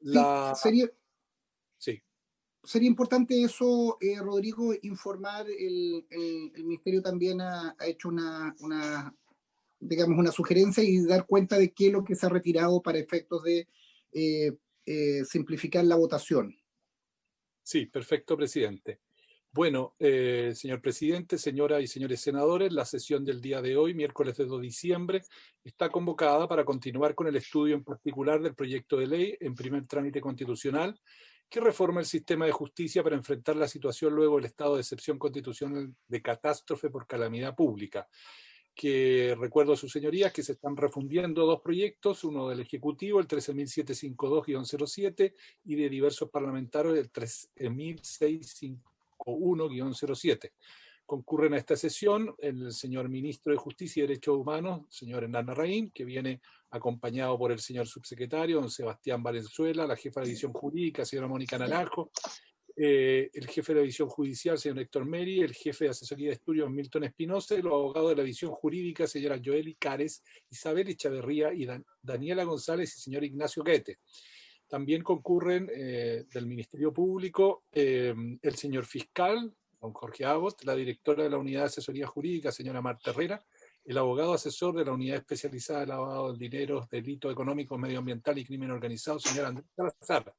Sí, La... Sí. sería importante eso, Rodrigo, informar. El Ministerio también ha hecho digamos, una sugerencia y dar cuenta de qué es lo que se ha retirado para efectos de eh, simplificar la votación. Sí, perfecto, presidente. Bueno, señor presidente, señoras y señores senadores, la sesión del día de hoy, miércoles de 2 de diciembre, está convocada para continuar con el estudio en particular del proyecto de ley en primer trámite constitucional que reforma el sistema de justicia para enfrentar la situación luego del estado de excepción constitucional de catástrofe por calamidad pública. Que recuerdo a sus señorías que se están refundiendo dos proyectos, uno del Ejecutivo, el 13.752-07, y de diversos parlamentarios, el 13.651-07. Concurren a esta sesión el señor Ministro de Justicia y Derechos Humanos, señor Hernán Larraín, que viene acompañado por el señor subsecretario, don Sebastián Valenzuela, la jefa de división jurídica, señora Mónica Naranjo, el jefe de la división judicial, señor Héctor Meri, el jefe de asesoría de estudios, Milton Espinosa, y los abogados de la división jurídica, señora Joely Cares, Isabel Echaverría y Daniela González y señor Ignacio Guete. También concurren del Ministerio Público el señor fiscal, don Jorge Abbott, la directora de la Unidad de Asesoría Jurídica, señora Marta Herrera, el abogado asesor de la Unidad Especializada de Lavado de Dinero, Delito Económico, Medioambiental y Crimen Organizado, señor Andrés Salazar.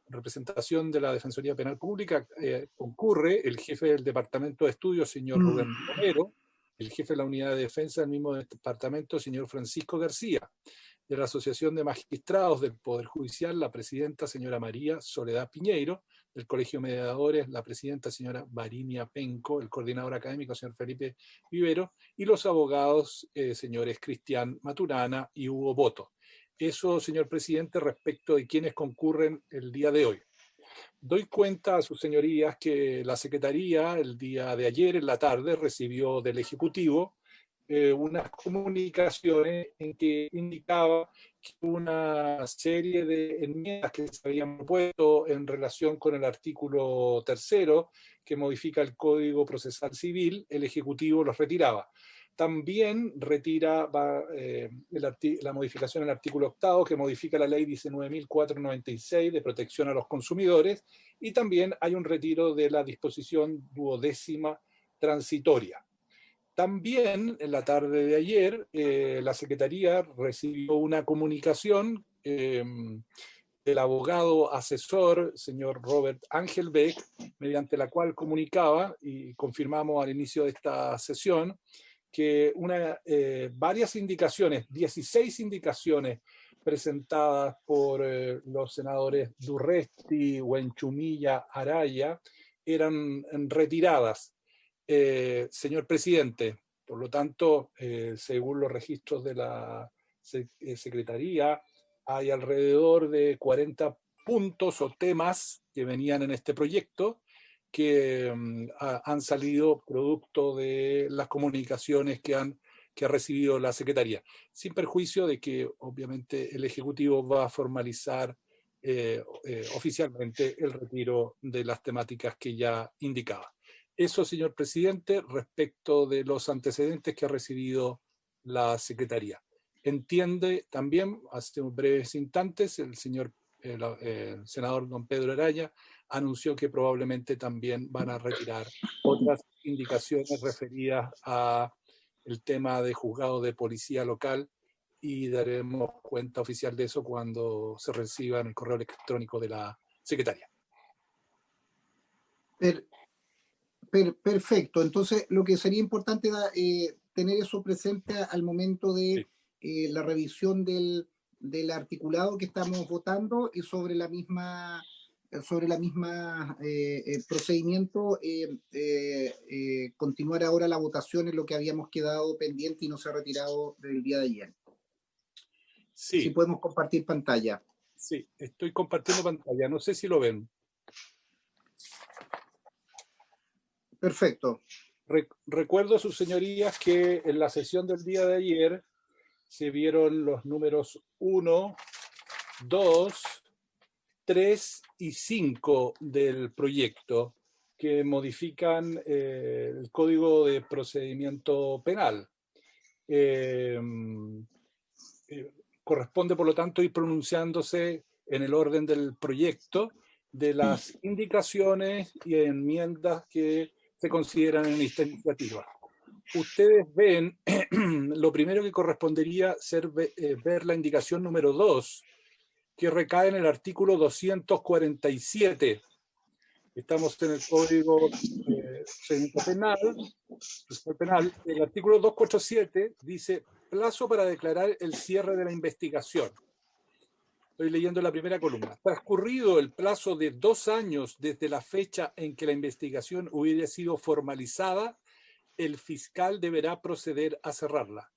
En representación de la Defensoría Penal Pública concurre el jefe del Departamento de Estudios, señor Rubén Romero, el jefe de la Unidad de Defensa del mismo departamento, señor Francisco García. De la Asociación de Magistrados del Poder Judicial, la presidenta, señora María Soledad Piñeiro; del Colegio de Mediadores, la presidenta, señora Varinia Penco; el coordinador académico, señor Felipe Vivero; y los abogados, señores Cristian Maturana y Hugo Boto. Eso, señor presidente, respecto de quienes concurren el día de hoy. Doy cuenta a sus señorías que la Secretaría el día de ayer en la tarde recibió del Ejecutivo unas comunicaciones en que indicaba que una serie de enmiendas que se habían propuesto en relación con el artículo 3 que modifica el Código Procesal Civil, el Ejecutivo los retiraba. También retira la modificación del artículo 8 que modifica la ley 19.496 de protección a los consumidores, y también hay un retiro de la disposición 12ª transitoria. También en la tarde de ayer la Secretaría recibió una comunicación del abogado asesor, señor Robert Angelbeck, mediante la cual comunicaba, y confirmamos al inicio de esta sesión, que varias indicaciones, 16 indicaciones presentadas por los senadores Durresti, Huenchumilla, Araya, eran retiradas. Señor presidente, por lo tanto, según los registros de la Secretaría, hay alrededor de 40 puntos o temas que venían en este proyecto que han salido producto de las comunicaciones que ha recibido la Secretaría, sin perjuicio de que obviamente el Ejecutivo va a formalizar oficialmente el retiro de las temáticas que ya indicaba. Eso, señor presidente, respecto de los antecedentes que ha recibido la Secretaría. Entiende también, hace breves instantes, el senador don Pedro Araya anunció que probablemente también van a retirar otras indicaciones referidas a el tema de juzgado de policía local, y daremos cuenta oficial de eso cuando se reciba en el correo electrónico de la Secretaría. Perfecto. Entonces, lo que sería importante tener eso presente al momento de la revisión del articulado que estamos votando, y sobre la misma procedimiento, continuar ahora la votación en lo que habíamos quedado pendiente y no se ha retirado del día de ayer. Sí. Si podemos compartir pantalla. Sí, estoy compartiendo pantalla. No sé si lo ven. Perfecto. Recuerdo a sus señorías que en la sesión del día de ayer se vieron los números 1, 2, 3 y 5 del proyecto, que modifican el Código de Procedimiento Penal. Corresponde, por lo tanto, ir pronunciándose en el orden del proyecto de las indicaciones y enmiendas que se consideran en esta iniciativa. Ustedes ven, lo primero que correspondería ser ver la indicación número 2, que recae en el artículo 247. Estamos en el Código Penal. El artículo 247 dice plazo para declarar el cierre de la investigación. Estoy leyendo la primera columna. Transcurrido el plazo de 2 años desde la fecha en que la investigación hubiera sido formalizada, el fiscal deberá proceder a cerrarla.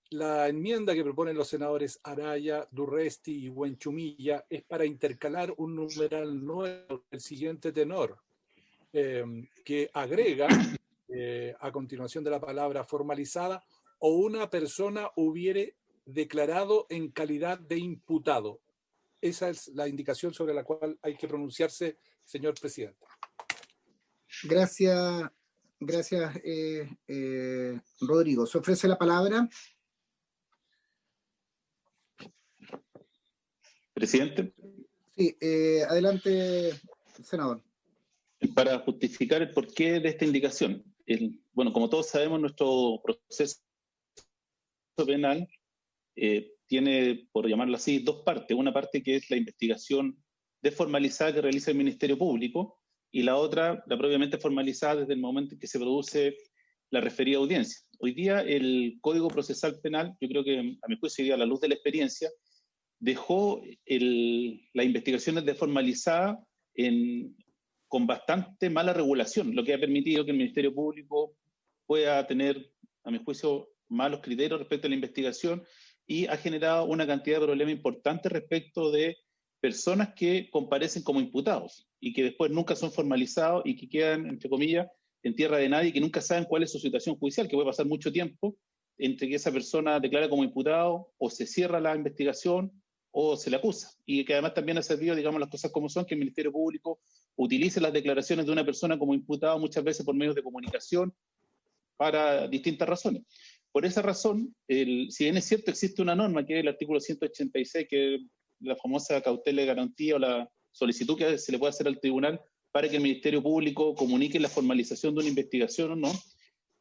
La enmienda que proponen los senadores Araya, Durresti y Buenchumilla es para intercalar un numeral nuevo del siguiente tenor, que agrega, a continuación de la palabra formalizada, o una persona hubiere declarado en calidad de imputado. Esa es la indicación sobre la cual hay que pronunciarse, señor presidente. Gracias, Rodrigo. ¿Se ofrece la palabra? Presidente. Sí, adelante, senador. Para justificar el porqué de esta indicación. Bueno, como todos sabemos, nuestro proceso penal tiene, por llamarlo así, 2 partes. Una parte que es la investigación desformalizada que realiza el Ministerio Público, y la otra, la propiamente formalizada desde el momento en que se produce la referida audiencia. Hoy día el Código Procesal Penal, yo creo que a mi juicio, a la luz de la experiencia, dejó las investigaciones desformalizadas con bastante mala regulación, lo que ha permitido que el Ministerio Público pueda tener, a mi juicio, malos criterios respecto a la investigación, y ha generado una cantidad de problemas importantes respecto de personas que comparecen como imputados y que después nunca son formalizados y que quedan, entre comillas, en tierra de nadie, que nunca saben cuál es su situación judicial, que puede pasar mucho tiempo entre que esa persona declara como imputado o se cierra la investigación o se le acusa. Y que además también ha servido, digamos las cosas como son, que el Ministerio Público utilice las declaraciones de una persona como imputado muchas veces por medios de comunicación para distintas razones. Por esa razón, si bien es cierto, existe una norma que es el artículo 186, que es la famosa cautela de garantía o la solicitud que se le puede hacer al tribunal para que el Ministerio Público comunique la formalización de una investigación o no,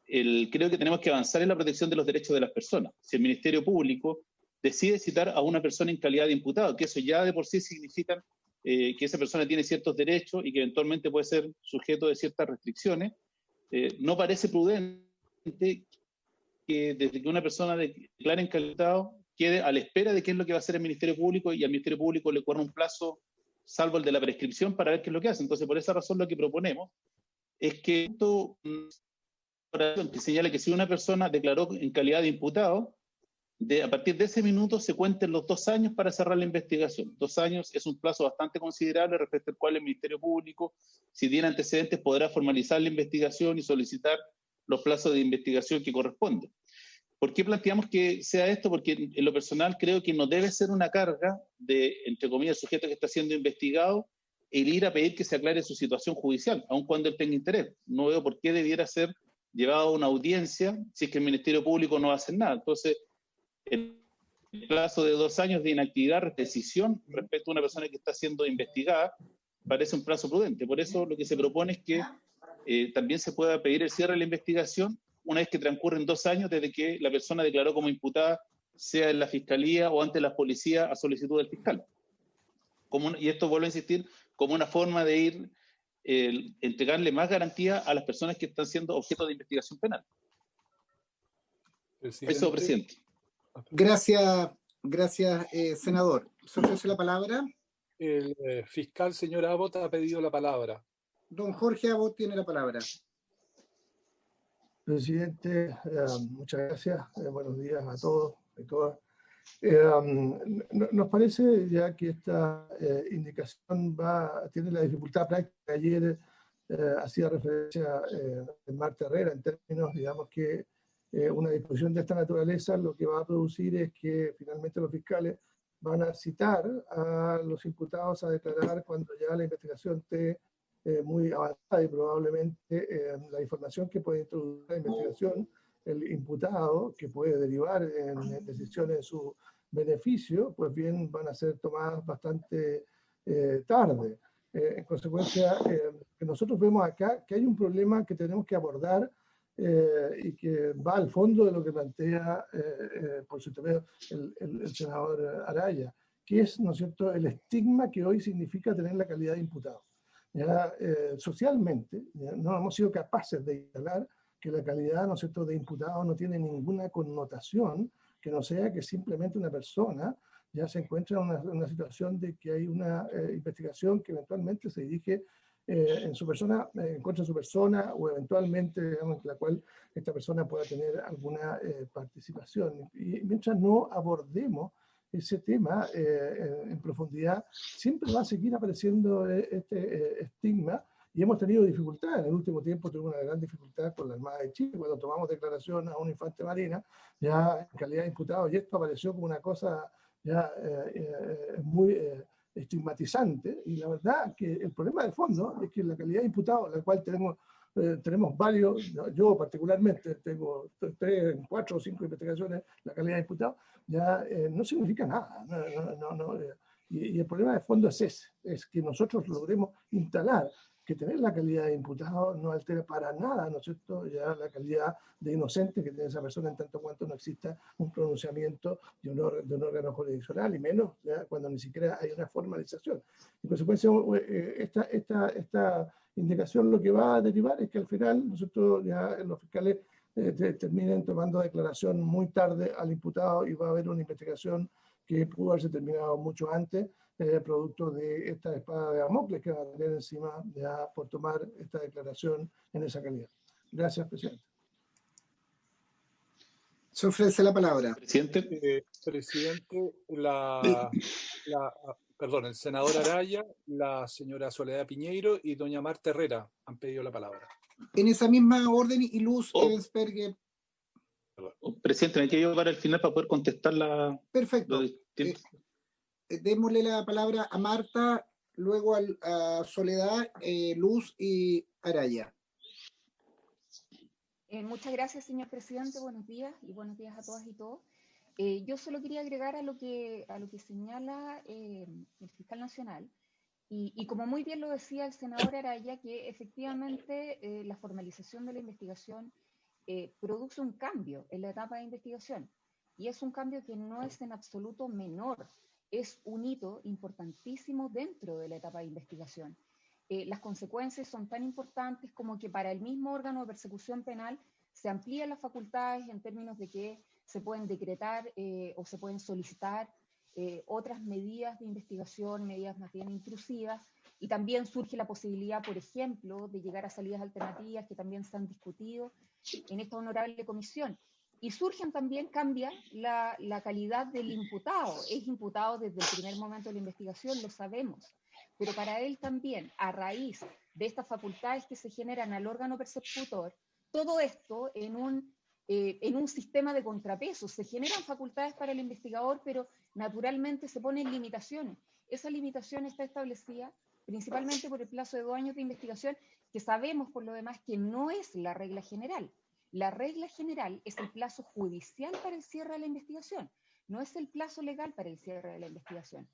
creo que tenemos que avanzar en la protección de los derechos de las personas. Si el Ministerio Público decide citar a una persona en calidad de imputado, que eso ya de por sí significa que esa persona tiene ciertos derechos y que eventualmente puede ser sujeto de ciertas restricciones, no parece prudente que desde que una persona declare en calidad quede a la espera de qué es lo que va a hacer el Ministerio Público, y al Ministerio Público le corre un plazo, salvo el de la prescripción, para ver qué es lo que hace. Entonces, por esa razón, lo que proponemos es que esto que señale que si una persona declaró en calidad de imputado, a partir de ese minuto se cuenten los 2 años para cerrar la investigación. 2 años es un plazo bastante considerable respecto al cual el Ministerio Público, si tiene antecedentes, podrá formalizar la investigación y solicitar los plazos de investigación que corresponden. ¿Por qué planteamos que sea esto? Porque en lo personal creo que no debe ser una carga de, entre comillas, el sujeto que está siendo investigado, el ir a pedir que se aclare su situación judicial, aun cuando él tenga interés. No veo por qué debiera ser llevado a una audiencia si es que el Ministerio Público no va a hacer nada. Entonces, el plazo de 2 años de inactividad, decisión respecto a una persona que está siendo investigada, parece un plazo prudente. Por eso lo que se propone es que también se pueda pedir el cierre de la investigación una vez que transcurren 2 años desde que la persona declaró como imputada, sea en la Fiscalía o ante la Policía a solicitud del fiscal. Y esto, vuelvo a insistir, como una forma de ir entregarle más garantía a las personas que están siendo objeto de investigación penal. Eso, presidente. Gracias, senador. ¿Se ofrece la palabra? El fiscal, señor Abbott, ha pedido la palabra. Don Jorge Abbott tiene la palabra. Presidente, muchas gracias. Buenos días a todos y todas. Nos parece ya que esta indicación tiene la dificultad práctica. Ayer hacía referencia Marta Herrera en términos, digamos, que una disposición de esta naturaleza lo que va a producir es que finalmente los fiscales van a citar a los imputados a declarar cuando ya la investigación esté muy avanzada, y probablemente la información que puede introducir la investigación, el imputado, que puede derivar en decisiones beneficio, pues bien van a ser tomadas bastante tarde. En consecuencia, que nosotros vemos acá que hay un problema que tenemos que abordar y que va al fondo de lo que plantea por su intermedio el senador Araya, que es, ¿no es cierto?, el estigma que hoy significa tener la calidad de imputado. Ya, socialmente, ya, no hemos sido capaces de instalar que la calidad, ¿no es cierto?, de imputado no tiene ninguna connotación que no sea que simplemente una persona ya se encuentra en una situación de que hay una investigación que eventualmente se dirige en su persona, en contra de su persona, o eventualmente, digamos, en la cual esta persona pueda tener alguna participación. Y mientras no abordemos ese tema en profundidad, siempre va a seguir apareciendo este estigma. Y hemos tenido dificultades. En el último tiempo tuvimos una gran dificultad con la Armada de Chile, cuando tomamos declaración a un infante marina, ya en calidad de imputado, y esto apareció como una cosa ya muy estigmatizante. Y la verdad que el problema de fondo es que la calidad de imputado, la cual tenemos varios, yo particularmente tengo 3, 4 o 5 investigaciones, la calidad de imputado, ya no significa nada. Y el problema de fondo es ese, es que nosotros logremos instalar que tener la calidad de imputado no altera para nada, ¿no es cierto?, ya la calidad de inocente que tiene esa persona, en tanto cuanto no exista un pronunciamiento de un órgano jurisdiccional, y menos ya cuando ni siquiera hay una formalización. En consecuencia, esta indicación lo que va a derivar es que al final nosotros ya los fiscales terminen tomando declaración muy tarde al imputado, y va a haber una investigación que pudo haberse terminado mucho antes, producto de esta espada de Damocles que va a tener encima ya por tomar esta declaración en esa calidad. Gracias, presidente. Se ofrece la palabra. Presidente. Presidente, perdón, el senador Araya, la señora Soledad Piñeiro y doña Marta Herrera han pedido la palabra. En esa misma orden, y Luz Ebensberger. Presidente, me quiero para el final para poder contestar la... Perfecto. Démosle la palabra a Marta, luego a Soledad, Luz y Araya. Muchas gracias, señor presidente. Buenos días, y buenos días a todas y todos. Yo solo quería agregar a lo que señala el fiscal nacional, y como muy bien lo decía el senador Araya, que efectivamente la formalización de la investigación produce un cambio en la etapa de investigación, y es un cambio que no es en absoluto menor, es un hito importantísimo dentro de la etapa de investigación. Las consecuencias son tan importantes como que para el mismo órgano de persecución penal se amplían las facultades en términos de que se pueden decretar o se pueden solicitar otras medidas de investigación, medidas más bien intrusivas, y también surge la posibilidad, por ejemplo, de llegar a salidas alternativas que también se han discutido en esta honorable comisión. Y cambia la calidad del imputado. Es imputado desde el primer momento de la investigación, lo sabemos, pero para él también, a raíz de estas facultades que se generan al órgano persecutor, todo esto en un sistema de contrapesos. Se generan facultades para el investigador, pero naturalmente se ponen limitaciones. Esa limitación está establecida principalmente por el plazo de 2 años de investigación, que sabemos por lo demás que no es la regla general. La regla general es el plazo judicial para el cierre de la investigación, no es el plazo legal para el cierre de la investigación.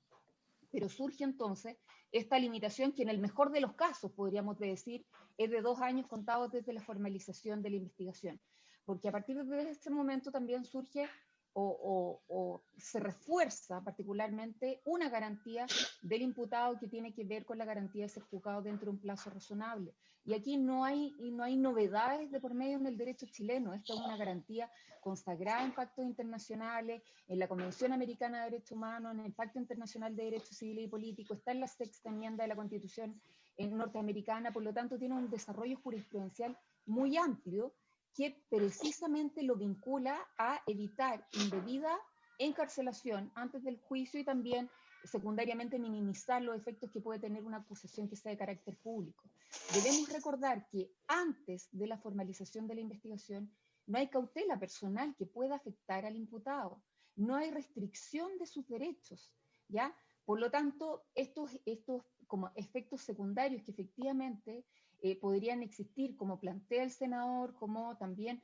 Pero surge entonces esta limitación que en el mejor de los casos, podríamos decir, es de 2 años contados desde la formalización de la investigación. Porque a partir de ese momento también surge o se refuerza particularmente una garantía del imputado que tiene que ver con la garantía de ser juzgado dentro de un plazo razonable. Y aquí no hay novedades de por medio en el derecho chileno. Esta es una garantía consagrada en pactos internacionales, en la Convención Americana de Derechos Humanos, en el Pacto Internacional de Derechos Civiles y Políticos, está en la 6ª enmienda de la Constitución norteamericana. Por lo tanto, tiene un desarrollo jurisprudencial muy amplio, que precisamente lo vincula a evitar indebida encarcelación antes del juicio, y también secundariamente minimizar los efectos que puede tener una acusación que sea de carácter público. Debemos recordar que antes de la formalización de la investigación no hay cautela personal que pueda afectar al imputado, no hay restricción de sus derechos, ¿ya? Por lo tanto, estos como efectos secundarios que efectivamente podrían existir, como plantea el senador, como también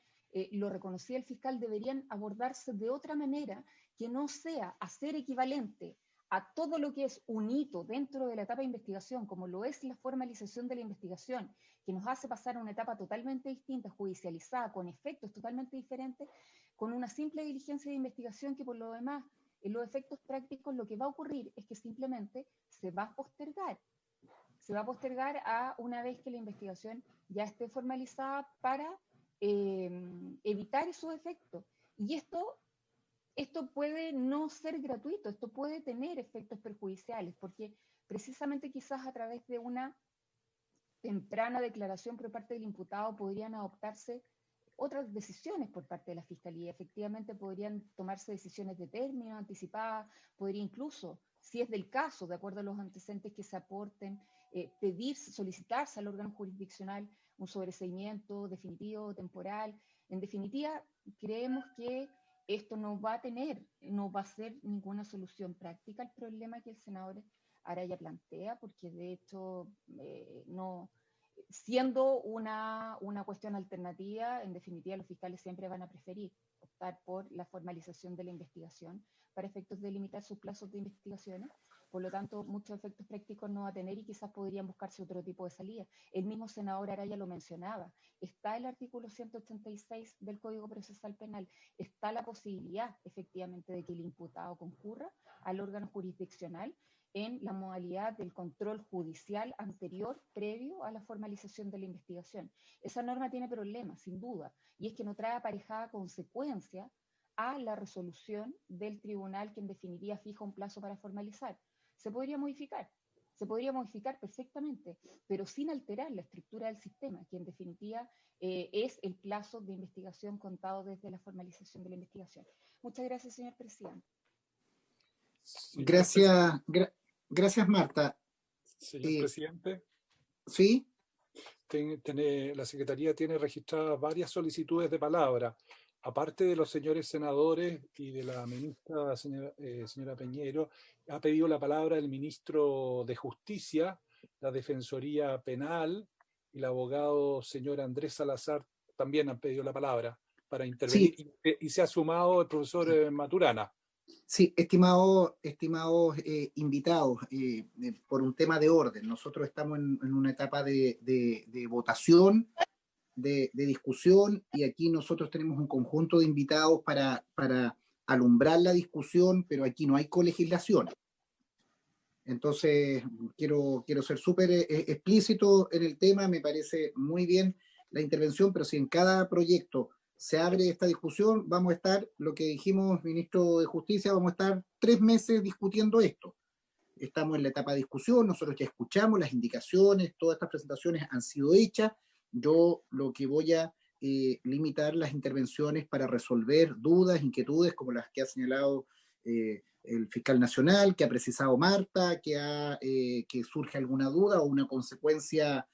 lo reconocía el fiscal, deberían abordarse de otra manera que no sea hacer equivalente a todo lo que es un hito dentro de la etapa de investigación, como lo es la formalización de la investigación, que nos hace pasar a una etapa totalmente distinta, judicializada, con efectos totalmente diferentes, con una simple diligencia de investigación que por lo demás, en los efectos prácticos, lo que va a ocurrir es que simplemente se va a postergar. Se va a postergar a una vez que la investigación ya esté formalizada para evitar esos efectos. Y esto puede no ser gratuito, esto puede tener efectos perjudiciales, porque precisamente quizás a través de una temprana declaración por parte del imputado podrían adoptarse otras decisiones por parte de la Fiscalía. Efectivamente podrían tomarse decisiones de término, anticipadas, podría incluso, si es del caso, de acuerdo a los antecedentes que se aporten, solicitarse al órgano jurisdiccional un sobreseimiento definitivo, temporal. En definitiva, creemos que esto no va a ser ninguna solución práctica al problema que el senador Araya plantea, porque de hecho no, siendo una cuestión alternativa, en definitiva los fiscales siempre van a preferir optar por la formalización de la investigación para efectos de limitar sus plazos de investigaciones. Por lo tanto, muchos efectos prácticos no va a tener y quizás podrían buscarse otro tipo de salida. El mismo senador Araya lo mencionaba. Está el artículo 186 del Código Procesal Penal. Está la posibilidad, efectivamente, de que el imputado concurra al órgano jurisdiccional en la modalidad del control judicial anterior, previo a la formalización de la investigación. Esa norma tiene problemas, sin duda, y es que no trae aparejada consecuencia a la resolución del tribunal que en definitiva fija un plazo para formalizar. Se podría modificar perfectamente, pero sin alterar la estructura del sistema, que en definitiva es el plazo de investigación contado desde la formalización de la investigación. Muchas gracias, señor presidente. Gracias, Marta. Señor presidente. ¿Sí? La Secretaría tiene registradas varias solicitudes de palabra. Aparte de los señores senadores y de la ministra, señora Peñero, ha pedido la palabra el ministro de Justicia, la Defensoría Penal y el abogado señor Andrés Salazar también han pedido la palabra para intervenir. Sí. Y se ha sumado el profesor Maturana. Sí, estimados invitados, por un tema de orden, nosotros estamos en una etapa de votación, de discusión, y aquí nosotros tenemos un conjunto de invitados para alumbrar la discusión, pero aquí no hay colegislación. Entonces, quiero ser súper explícito en el tema. Me parece muy bien la intervención, pero si en cada proyecto se abre esta discusión, vamos a estar, lo que dijimos, ministro de Justicia, vamos a estar 3 meses discutiendo esto. Estamos en la etapa de discusión, nosotros ya escuchamos las indicaciones, todas estas presentaciones han sido hechas. Yo lo que voy a limitar las intervenciones para resolver dudas, inquietudes, como las que ha señalado el fiscal nacional, que ha precisado Marta, que surge alguna duda o una consecuencia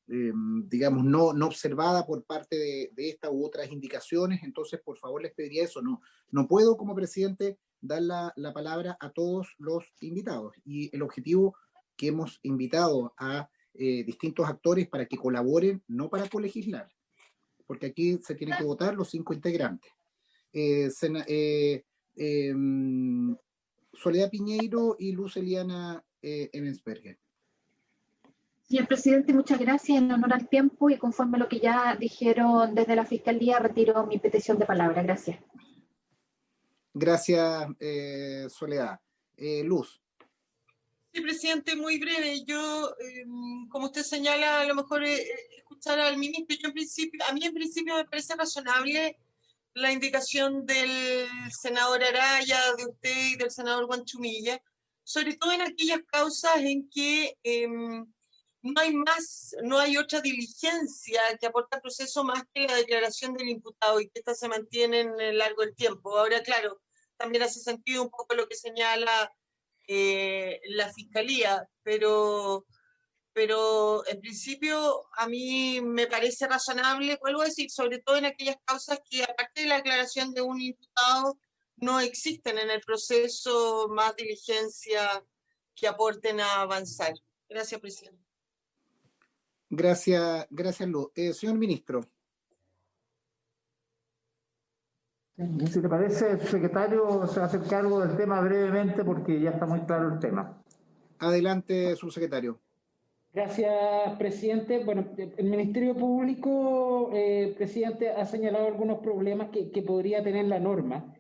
digamos, no observada por parte de esta u otras indicaciones. Entonces, por favor, les pediría eso. No puedo, como presidente, dar la palabra a todos los invitados. Y el objetivo que hemos invitado a distintos actores para que colaboren, no para colegislar, porque aquí se tienen que votar los 5 integrantes. Soledad Piñeiro y Luz Eliana Emmensberger. Señor presidente, muchas gracias. En honor al tiempo y conforme a lo que ya dijeron desde la Fiscalía, retiro mi petición de palabra. Gracias. Gracias, Soledad. Luz. Sí, presidente, muy breve. Yo, como usted señala, a lo mejor escuchar al ministro. A mí en principio me parece razonable la indicación del senador Araya, de usted y del senador Guanchumilla, sobre todo en aquellas causas en que no hay otra diligencia que aporte al proceso más que la declaración del imputado y que ésta se mantiene en el largo del tiempo. Ahora, claro, también hace sentido un poco lo que señala la Fiscalía, pero en principio a mí me parece razonable, vuelvo a decir, sobre todo en aquellas causas que aparte de la declaración de un imputado no existen en el proceso más diligencia que aporten a avanzar. Gracias, presidente. Gracias, Luz. Señor ministro. Si le parece, secretario, se va a hacer cargo del tema brevemente porque ya está muy claro el tema. Adelante, subsecretario. Gracias, presidente. Bueno, el Ministerio Público, presidente, ha señalado algunos problemas que podría tener la norma.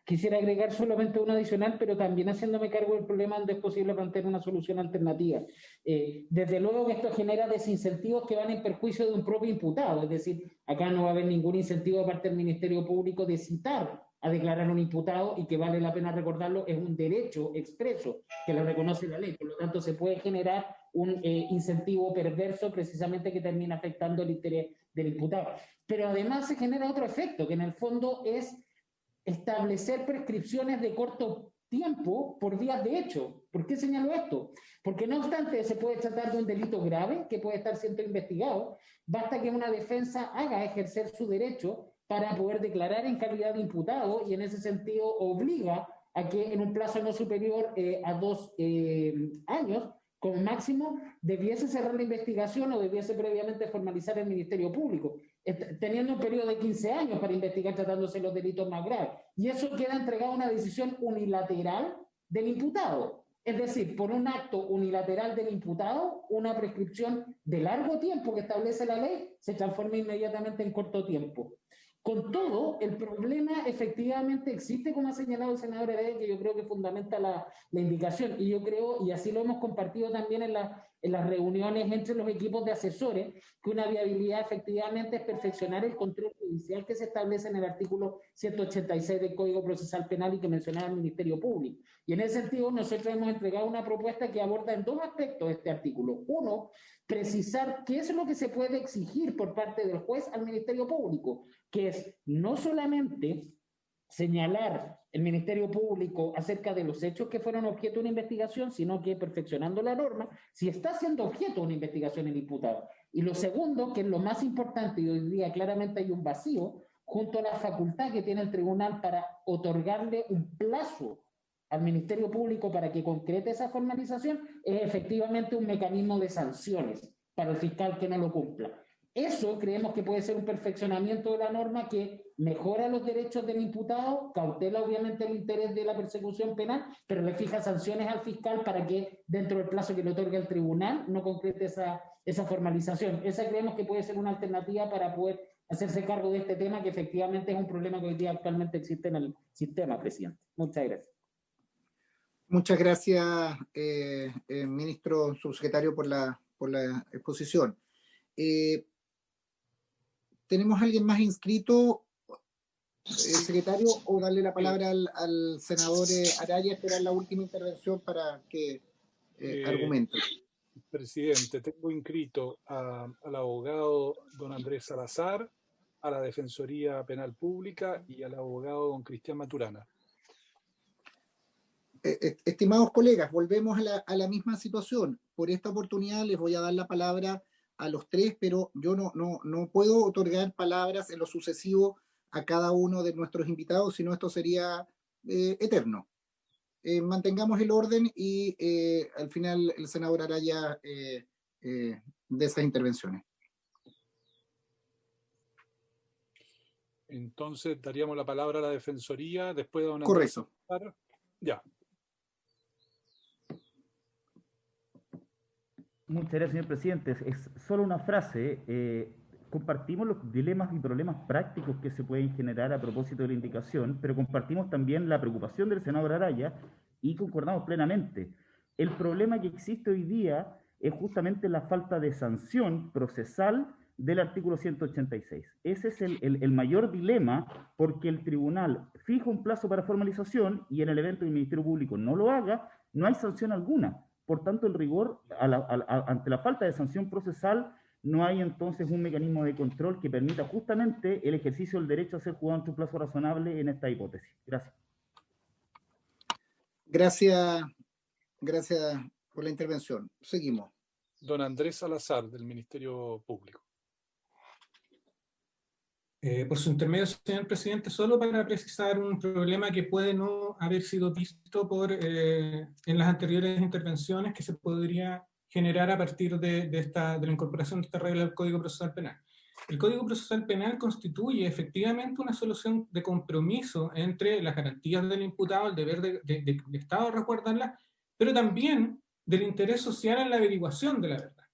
Quisiera agregar solamente uno adicional, pero también haciéndome cargo del problema donde es posible plantear una solución alternativa. Desde luego que esto genera desincentivos que van en perjuicio de un propio imputado, es decir, acá no va a haber ningún incentivo de parte del Ministerio Público de citar a declarar un imputado, y que vale la pena recordarlo, es un derecho expreso que lo reconoce la ley. Por lo tanto, se puede generar un incentivo perverso precisamente que termina afectando el interés del imputado. Pero además se genera otro efecto, que en el fondo es establecer prescripciones de corto tiempo por vías de hecho. ¿Por qué señalo esto? Porque no obstante se puede tratar de un delito grave que puede estar siendo investigado, basta que una defensa haga ejercer su derecho para poder declarar en calidad de imputado, y en ese sentido obliga a que en un plazo no superior a 2 años, como máximo, debiese cerrar la investigación o debiese previamente formalizar el Ministerio Público, teniendo un periodo de 15 años para investigar tratándose los delitos más graves. Y eso queda entregado a una decisión unilateral del imputado. Es decir, por un acto unilateral del imputado, una prescripción de largo tiempo que establece la ley se transforma inmediatamente en corto tiempo. Con todo, el problema efectivamente existe, como ha señalado el senador Heredia, que yo creo que fundamenta la indicación, y yo creo, y así lo hemos compartido también en las reuniones entre los equipos de asesores, que una viabilidad efectivamente es perfeccionar el control judicial que se establece en el artículo 186 del Código Procesal Penal y que mencionaba el Ministerio Público. Y en ese sentido, nosotros hemos entregado una propuesta que aborda en 2 aspectos este artículo. Uno, precisar qué es lo que se puede exigir por parte del juez al Ministerio Público, que es no solamente señalar el Ministerio Público acerca de los hechos que fueron objeto de una investigación, sino que perfeccionando la norma, si está siendo objeto de una investigación el imputado. Y lo segundo, que es lo más importante, y hoy día claramente hay un vacío, junto a la facultad que tiene el tribunal para otorgarle un plazo al Ministerio Público para que concrete esa formalización, es efectivamente un mecanismo de sanciones para el fiscal que no lo cumpla. Eso creemos que puede ser un perfeccionamiento de la norma que mejora los derechos del imputado, cautela obviamente el interés de la persecución penal, pero le fija sanciones al fiscal para que dentro del plazo que le otorga el tribunal no concrete esa formalización. Esa creemos que puede ser una alternativa para poder hacerse cargo de este tema, que efectivamente es un problema que hoy día actualmente existe en el sistema, presidente. Muchas gracias. Muchas gracias, ministro subsecretario, por la exposición. ¿Tenemos alguien más inscrito, secretario, o darle la palabra al senador Araya, esperar la última intervención para que argumente? Presidente, tengo inscrito al abogado don Andrés Salazar, a la Defensoría Penal Pública y al abogado don Cristian Maturana. Estimados colegas, volvemos a la misma situación. Por esta oportunidad les voy a dar la palabra a los 3, pero yo no puedo otorgar palabras en lo sucesivo a cada uno de nuestros invitados, sino esto sería eterno. Mantengamos el orden y al final el senador Araya de esas intervenciones. Entonces daríamos la palabra a la Defensoría, después de don Andrés. Correcto. Ya. Muchas gracias, señor presidente. Es solo una frase. Compartimos los dilemas y problemas prácticos que se pueden generar a propósito de la indicación, pero compartimos también la preocupación del senador Araya y concordamos plenamente. El problema que existe hoy día es justamente la falta de sanción procesal del artículo 186. Ese es el mayor dilema, porque el tribunal fija un plazo para formalización y en el evento del Ministerio Público no lo haga, no hay sanción alguna. Por tanto, el rigor, ante la falta de sanción procesal, no hay entonces un mecanismo de control que permita justamente el ejercicio del derecho a ser juzgado en un plazo razonable en esta hipótesis. Gracias. Gracias por la intervención. Seguimos. Don Andrés Salazar, del Ministerio Público. Por su intermedio, señor presidente, solo para precisar un problema que puede no haber sido visto en las anteriores intervenciones, que se podría generar a partir de la incorporación de esta regla al Código Procesal Penal. el Código Procesal Penal constituye efectivamente una solución de compromiso entre las garantías del imputado, el deber del Estado de resguardarlas, pero también del interés social en la averiguación de la verdad.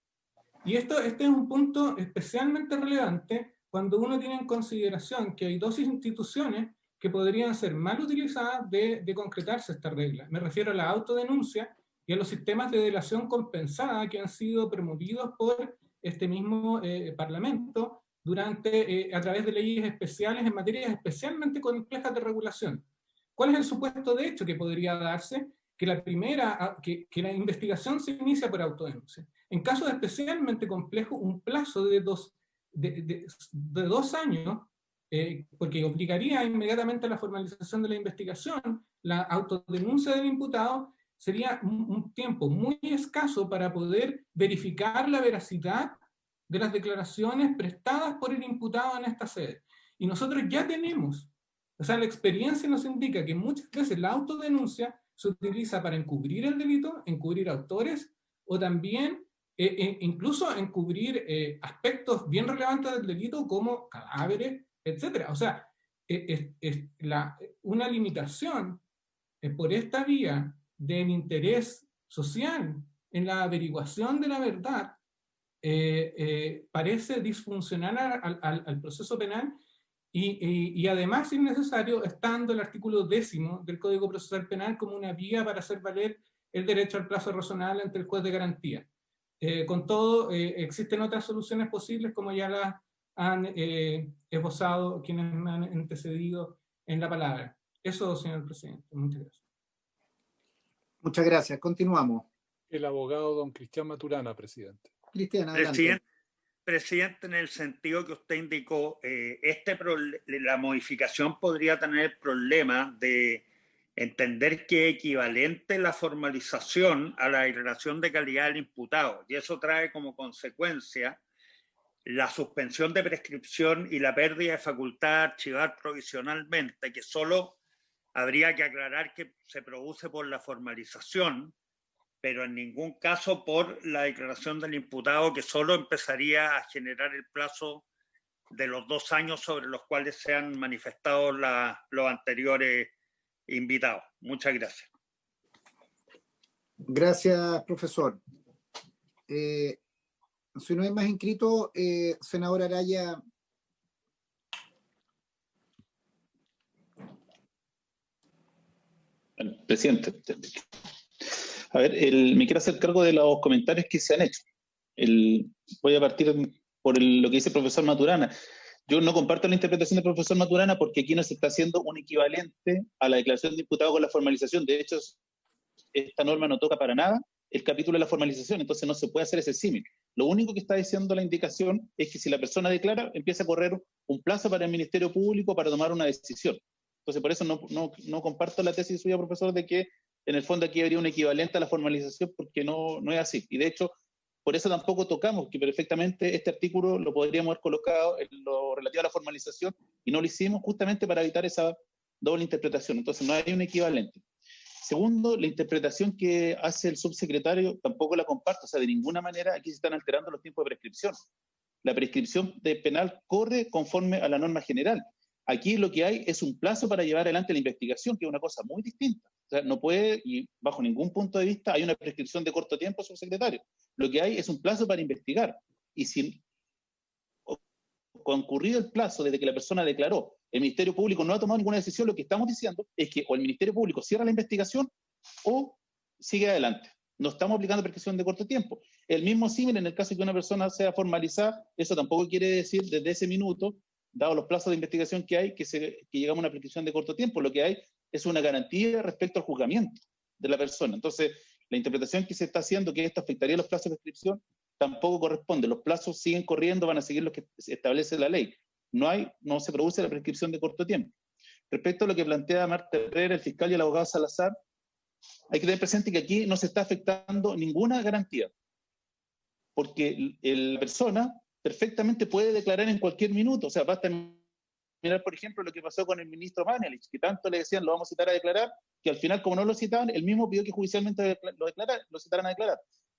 Y este es un punto especialmente relevante cuando uno tiene en consideración que hay dos instituciones que podrían ser mal utilizadas de concretarse esta regla. Me refiero a la autodenuncia y a los sistemas de delación compensada que han sido promovidos por este mismo Parlamento a través de leyes especiales en materias especialmente complejas de regulación. ¿Cuál es el supuesto de hecho que podría darse? Que la investigación se inicia por autodenuncia. En casos especialmente complejos, un plazo de 2 años, porque obligaría inmediatamente a la formalización de la investigación, la autodenuncia del imputado sería un tiempo muy escaso para poder verificar la veracidad de las declaraciones prestadas por el imputado en esta sede. Y nosotros ya tenemos, o sea, la experiencia nos indica que muchas veces la autodenuncia se utiliza para encubrir el delito, encubrir autores, o también incluso encubrir aspectos bien relevantes del delito como cadáveres, etc. O sea, una limitación por esta vía del interés social en la averiguación de la verdad parece disfuncional al proceso penal y además es necesario, estando el artículo 10 del Código Procesal Penal como una vía para hacer valer el derecho al plazo razonable ante el juez de garantía. Con todo, existen otras soluciones posibles, como ya las han esbozado quienes me han antecedido en la palabra. Eso, señor presidente. Muchas gracias. Muchas gracias. Continuamos. El abogado don Cristian Maturana, presidente. Cristian, adelante. Presidente, en el sentido que usted indicó, la modificación podría tener el problema de entender que es equivalente la formalización a la declaración de calidad del imputado, y eso trae como consecuencia la suspensión de prescripción y la pérdida de facultad de archivar provisionalmente, que solo habría que aclarar que se produce por la formalización, pero en ningún caso por la declaración del imputado, que solo empezaría a generar el plazo de los 2 años sobre los cuales se han manifestado los anteriores invitados. Muchas gracias. Gracias, profesor. Si no hay más inscrito, senador Araya. Presidente, a ver, me quiero hacer cargo de los comentarios que se han hecho. Voy a partir por lo que dice el profesor Maturana. Yo no comparto la interpretación del profesor Maturana porque aquí no se está haciendo un equivalente a la declaración de imputado con la formalización. De hecho, esta norma no toca para nada el capítulo de la formalización, entonces no se puede hacer ese símil. Lo único que está diciendo la indicación es que si la persona declara, empieza a correr un plazo para el Ministerio Público para tomar una decisión. Entonces, por eso no comparto la tesis suya, profesor, de que en el fondo aquí habría un equivalente a la formalización, porque no es así. Y de hecho, por eso tampoco tocamos que perfectamente este artículo lo podríamos haber colocado en lo relativo a la formalización y no lo hicimos justamente para evitar esa doble interpretación. Entonces, no hay un equivalente. Segundo, la interpretación que hace el subsecretario tampoco la comparto. O sea, de ninguna manera aquí se están alterando los tiempos de prescripción. La prescripción de penal corre conforme a la norma general. Aquí lo que hay es un plazo para llevar adelante la investigación, que es una cosa muy distinta. O sea, no puede, y bajo ningún punto de vista, hay una prescripción de corto tiempo, subsecretario. Lo que hay es un plazo para investigar. Y si concurrido el plazo desde que la persona declaró, el Ministerio Público no ha tomado ninguna decisión, lo que estamos diciendo es que o el Ministerio Público cierra la investigación o sigue adelante. No estamos aplicando prescripción de corto tiempo. El mismo símil en el caso de que una persona sea formalizada, eso tampoco quiere decir desde ese minuto, dado los plazos de investigación que hay, que llegamos a una prescripción de corto tiempo. Lo que hay es una garantía respecto al juzgamiento de la persona. Entonces, la interpretación que se está haciendo, que esto afectaría los plazos de prescripción, tampoco corresponde. Los plazos siguen corriendo, van a seguir los que establece la ley. No se produce la prescripción de corto tiempo. Respecto a lo que plantea Marta Herrera, el fiscal y el abogado Salazar, hay que tener presente que aquí no se está afectando ninguna garantía, porque la persona perfectamente puede declarar en cualquier minuto. O sea, basta mirar, por ejemplo, lo que pasó con el ministro Manelich, que tanto le decían lo vamos a citar a declarar, que al final, como no lo citaban, él mismo pidió que judicialmente lo citaran a declarar.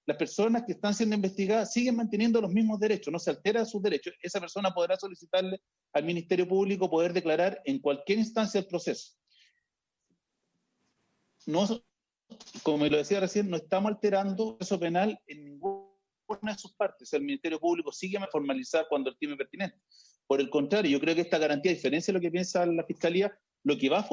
las personas que están siendo investigadas siguen manteniendo los mismos derechos, no se altera sus derechos. Esa persona podrá solicitarle al Ministerio Público poder declarar en cualquier instancia del proceso. No, como lo decía recién, no estamos alterando el proceso penal en ninguna de sus partes. El Ministerio Público sigue a formalizar cuando estime pertinente. Por el contrario, yo creo que esta garantía, a diferencia de lo que piensa la Fiscalía, lo que va a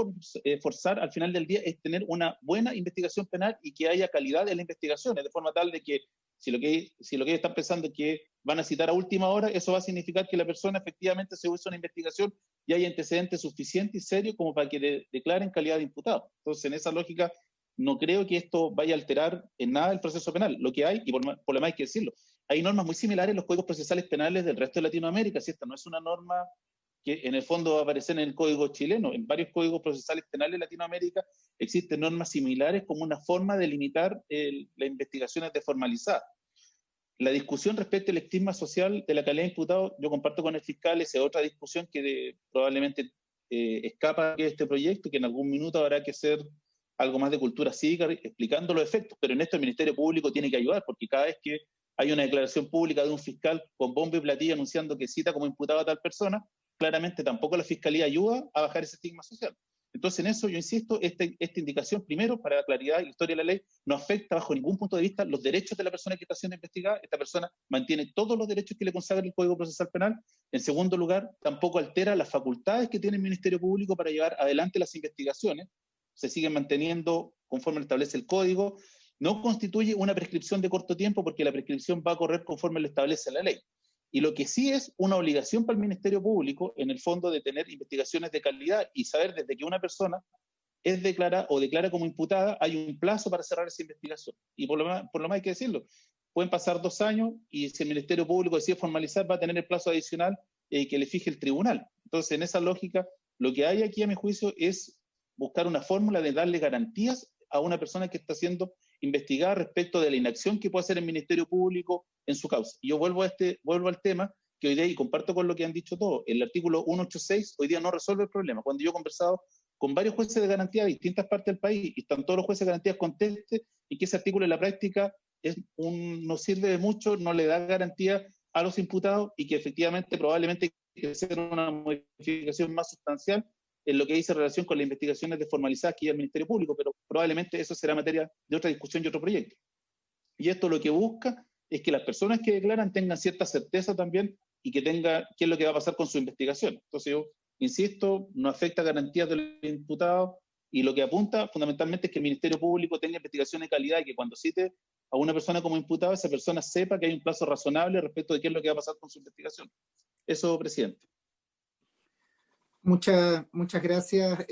forzar al final del día es tener una buena investigación penal y que haya calidad en las investigaciones, de forma tal de que si lo que ellos están pensando es que van a citar a última hora, eso va a significar que la persona efectivamente se hizo una investigación y hay antecedentes suficientes y serios como para que declaren calidad de imputado. Entonces, en esa lógica, no creo que esto vaya a alterar en nada el proceso penal. Lo que hay, y por lo demás hay que decirlo, hay normas muy similares en los códigos procesales penales del resto de Latinoamérica. Si esta no es una norma que en el fondo va a aparecer en el código chileno, en varios códigos procesales penales de Latinoamérica existen normas similares como una forma de limitar las investigaciones desformalizadas. La discusión respecto al estigma social de la calidad de imputado, yo comparto con el fiscal, esa es otra discusión que probablemente escapa de este proyecto, que en algún minuto habrá que hacer algo más de cultura cívica explicando los efectos, pero en esto el Ministerio Público tiene que ayudar, porque cada vez que hay una declaración pública de un fiscal con bombo y platillo anunciando que cita como imputado a tal persona, claramente tampoco la Fiscalía ayuda a bajar ese estigma social. Entonces, en eso yo insisto, esta indicación, primero, para la claridad y la historia de la ley, no afecta bajo ningún punto de vista los derechos de la persona que está siendo investigada. Esta persona mantiene todos los derechos que le consagra el Código Procesal Penal. En segundo lugar, tampoco altera las facultades que tiene el Ministerio Público para llevar adelante las investigaciones. Se siguen manteniendo conforme establece el Código. No constituye una prescripción de corto tiempo porque la prescripción va a correr conforme lo establece la ley. Y lo que sí es una obligación para el Ministerio Público, en el fondo, de tener investigaciones de calidad y saber desde que una persona es declarada o declara como imputada, hay un plazo para cerrar esa investigación. Y por lo más hay que decirlo, pueden pasar 2 años y si el Ministerio Público decide formalizar, va a tener el plazo adicional que le fije el tribunal. Entonces, en esa lógica, lo que hay aquí, a mi juicio, es buscar una fórmula de darle garantías a una persona que está siendo investigada respecto de la inacción que puede hacer el Ministerio Público en su causa. Y yo vuelvo al tema que hoy día, y comparto con lo que han dicho todos, el artículo 186 hoy día no resuelve el problema. Cuando yo he conversado con varios jueces de garantía de distintas partes del país, y están todos los jueces de garantía contestes, y que ese artículo en la práctica no sirve de mucho, no le da garantía a los imputados, y que efectivamente probablemente hay que hacer una modificación más sustancial en lo que dice relación con las investigaciones desformalizadas que lleva el Ministerio Público, pero probablemente eso será materia de otra discusión y otro proyecto. Y esto lo que busca es que las personas que declaran tengan cierta certeza también y que tenga qué es lo que va a pasar con su investigación. Entonces yo insisto, no afecta garantías del imputado y lo que apunta fundamentalmente es que el Ministerio Público tenga investigación de calidad y que cuando cite a una persona como imputado, esa persona sepa que hay un plazo razonable respecto de qué es lo que va a pasar con su investigación. Eso, presidente. Muchas gracias,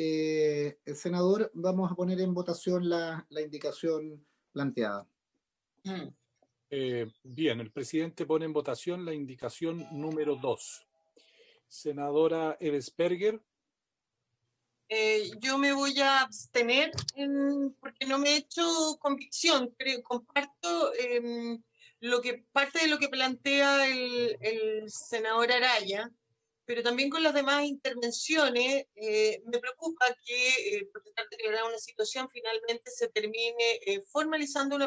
senador. Vamos a poner en votación la indicación planteada. Bien, el presidente pone en votación la indicación número 2. Senadora Ebesberger. Yo me voy a abstener porque no me he hecho convicción. Comparto parte de lo que plantea el senador Araya, pero también con las demás intervenciones me preocupa que por tratar de crear una situación finalmente se termine formalizando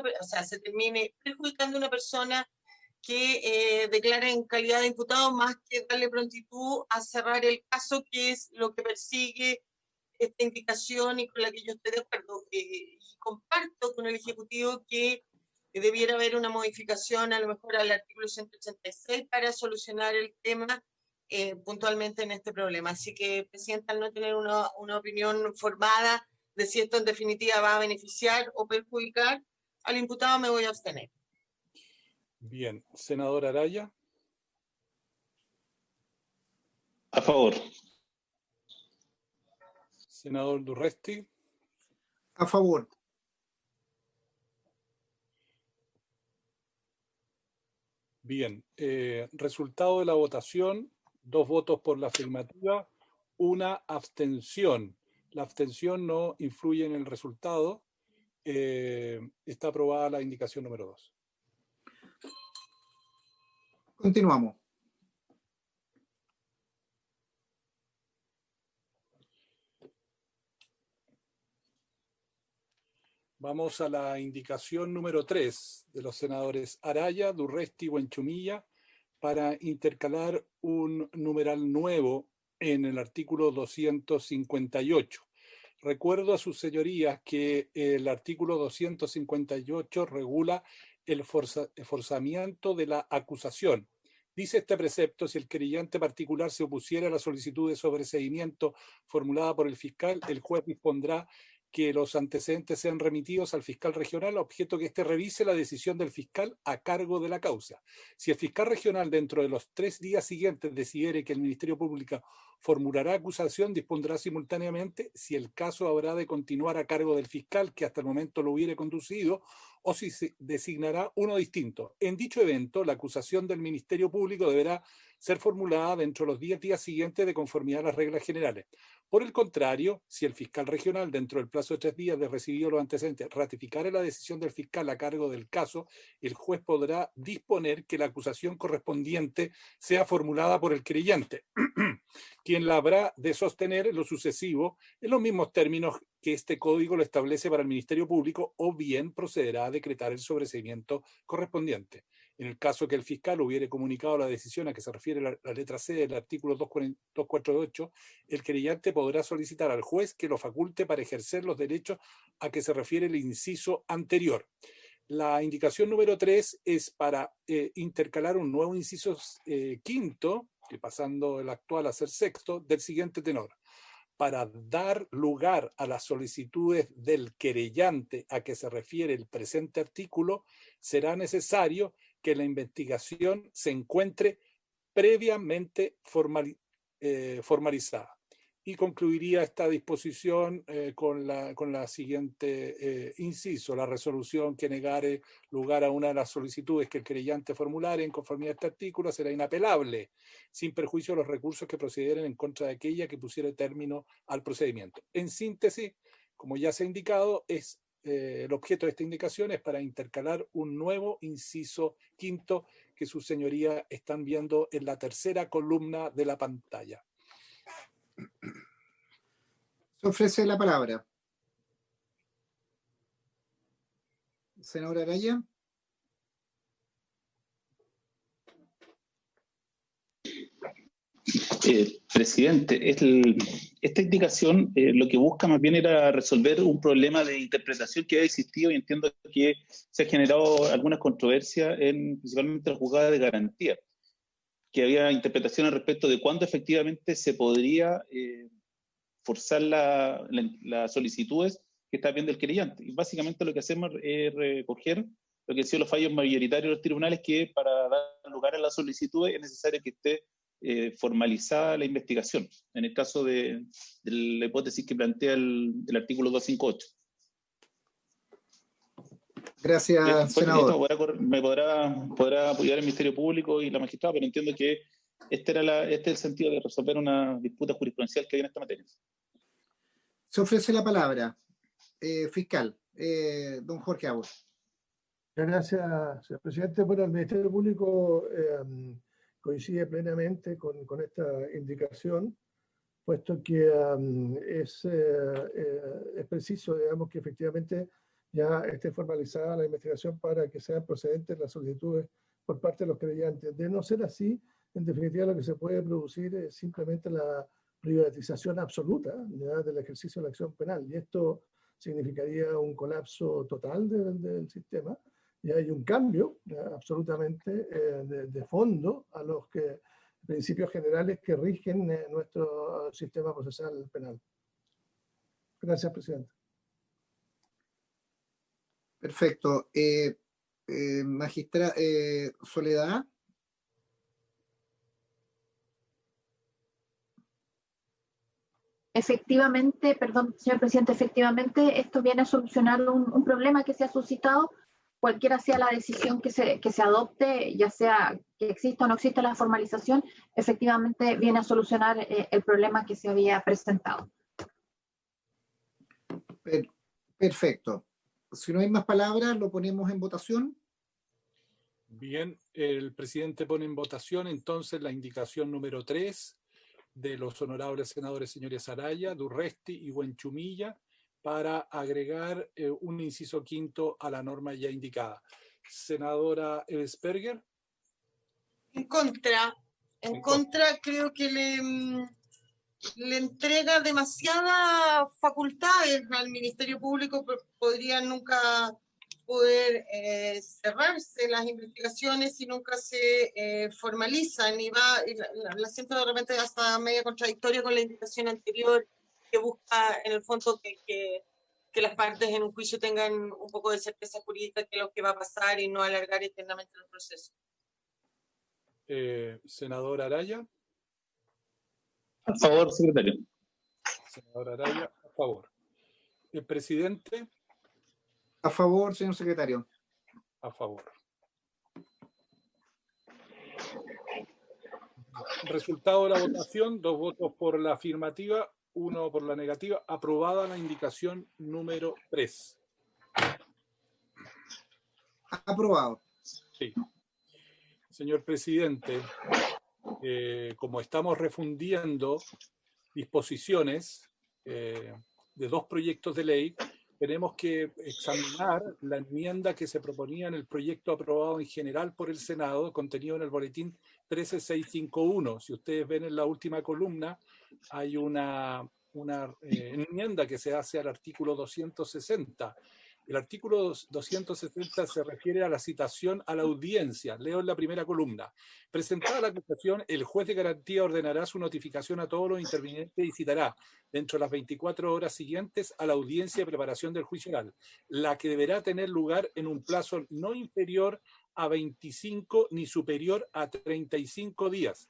se termine perjudicando a una persona que declara en calidad de imputado más que darle prontitud a cerrar el caso, que es lo que persigue esta indicación y con la que yo estoy de acuerdo. Y comparto con el Ejecutivo que debiera haber una modificación a lo mejor al artículo 186 para solucionar el tema puntualmente en este problema. Así que, Presidenta, al no tener una opinión formada de si esto en definitiva va a beneficiar o perjudicar al imputado, me voy a abstener. Bien, senador Araya. A favor. Senador Durresti. A favor. Bien, resultado de la votación, 2 votos por la afirmativa, 1 abstención. La abstención no influye en el resultado. Está aprobada la indicación número 2. Continuamos. Vamos a la indicación número 3 de los senadores Araya, Durresti y Buenchumilla para intercalar un numeral nuevo en el artículo 258. Recuerdo a sus señorías que el artículo 258 regula el forzamiento de la acusación. Dice este precepto: si el querellante particular se opusiera a la solicitud de sobreseimiento formulada por el fiscal, el juez dispondrá que los antecedentes sean remitidos al fiscal regional, objeto que éste revise la decisión del fiscal a cargo de la causa. Si el fiscal regional dentro de los 3 días siguientes decidiere que el Ministerio Público formulará acusación, dispondrá simultáneamente si el caso habrá de continuar a cargo del fiscal que hasta el momento lo hubiere conducido o si se designará uno distinto. En dicho evento, la acusación del Ministerio Público deberá ser formulada dentro de los 10 días siguientes de conformidad a las reglas generales. Por el contrario, si el fiscal regional, dentro del plazo de 3 días de recibido los antecedentes, ratificara la decisión del fiscal a cargo del caso, el juez podrá disponer que la acusación correspondiente sea formulada por el creyente, quien la habrá de sostener en lo sucesivo en los mismos términos que este código lo establece para el Ministerio Público, o bien procederá a decretar el sobreseimiento correspondiente. En el caso que el fiscal hubiere comunicado la decisión a que se refiere la letra C del artículo 248, el querellante podrá solicitar al juez que lo faculte para ejercer los derechos a que se refiere el inciso anterior. La indicación número 3 es para intercalar un nuevo inciso quinto, que pasando el actual a ser sexto, del siguiente tenor: para dar lugar a las solicitudes del querellante a que se refiere el presente artículo, será necesario que la investigación se encuentre previamente formalizada. Y concluiría esta disposición con la siguiente inciso: la resolución que negare lugar a una de las solicitudes que el querellante formulare en conformidad a este artículo será inapelable, sin perjuicio de los recursos que procedieren en contra de aquella que pusiera término al procedimiento. En síntesis, como ya se ha indicado, el objeto de esta indicación es para intercalar un nuevo inciso quinto que sus señorías están viendo en la tercera columna de la pantalla. Se ofrece la palabra. Senadora Araya. Presidente, esta indicación lo que busca más bien era resolver un problema de interpretación que ha existido, y entiendo que se ha generado algunas controversias principalmente en la juzgada de garantía, que había interpretaciones respecto de cuándo efectivamente se podría forzar las solicitudes que está viendo el querellante. Y básicamente lo que hacemos es recoger lo que han sido los fallos mayoritarios de los tribunales, que para dar lugar a las solicitudes es necesario que esté formalizada la investigación, en el caso de la hipótesis que plantea el artículo 258. Gracias, senador. Me podrá apoyar el Ministerio Público y la magistrada, pero entiendo que este es el sentido de resolver una disputa jurisprudencial que hay en esta materia. Se ofrece la palabra. Fiscal, don Jorge Agüe. Gracias, señor presidente. Bueno, el Ministerio Público coincide plenamente con esta indicación, puesto que es preciso, digamos, que efectivamente ya esté formalizada la investigación para que sean procedentes las solicitudes por parte de los querellantes. De no ser así, en definitiva lo que se puede producir es simplemente la privatización absoluta, ¿ya?, del ejercicio de la acción penal, y esto significaría un colapso total del sistema. Y hay un cambio absolutamente de fondo a los principios generales que rigen nuestro sistema procesal penal. Gracias, presidente. Perfecto. Magistrada Soledad. Efectivamente, perdón, señor presidente, efectivamente esto viene a solucionar un problema que se ha suscitado. Cualquiera sea la decisión que se adopte, ya sea que exista o no exista la formalización, efectivamente viene a solucionar el problema que se había presentado. Perfecto. Si no hay más palabras, lo ponemos en votación. Bien, el presidente pone en votación entonces la indicación número 3 de los honorables senadores señores Araya, Durresti y Buenchumilla, para agregar un inciso quinto a la norma ya indicada. Senadora Ebesberger. En contra. En contra, creo que le entrega demasiadas facultades al Ministerio Público, podrían nunca poder cerrarse las investigaciones si nunca se formalizan, y la siento de repente hasta media contradictoria con la indicación anterior, que busca en el fondo que las partes en un juicio tengan un poco de certeza jurídica que es lo que va a pasar y no alargar eternamente el proceso. Senador Araya. A favor, secretario. Senador Araya, a favor. El presidente. A favor, señor secretario. A favor. Resultado de la votación: 2 votos por la afirmativa, 1 por la negativa. Aprobada la indicación número 3. Aprobado. Sí. Señor presidente, como estamos refundiendo disposiciones de 2 proyectos de ley, tenemos que examinar la enmienda que se proponía en el proyecto aprobado en general por el Senado, contenido en el boletín 13651. Si ustedes ven en la última columna, hay una enmienda que se hace al artículo 260. El artículo 260 se refiere a la citación a la audiencia. Leo en la primera columna. Presentada la acusación, el juez de garantía ordenará su notificación a todos los intervinientes y citará dentro de las 24 horas siguientes a la audiencia de preparación del juicio oral, la que deberá tener lugar en un plazo no inferior a 25 ni superior a 35 días.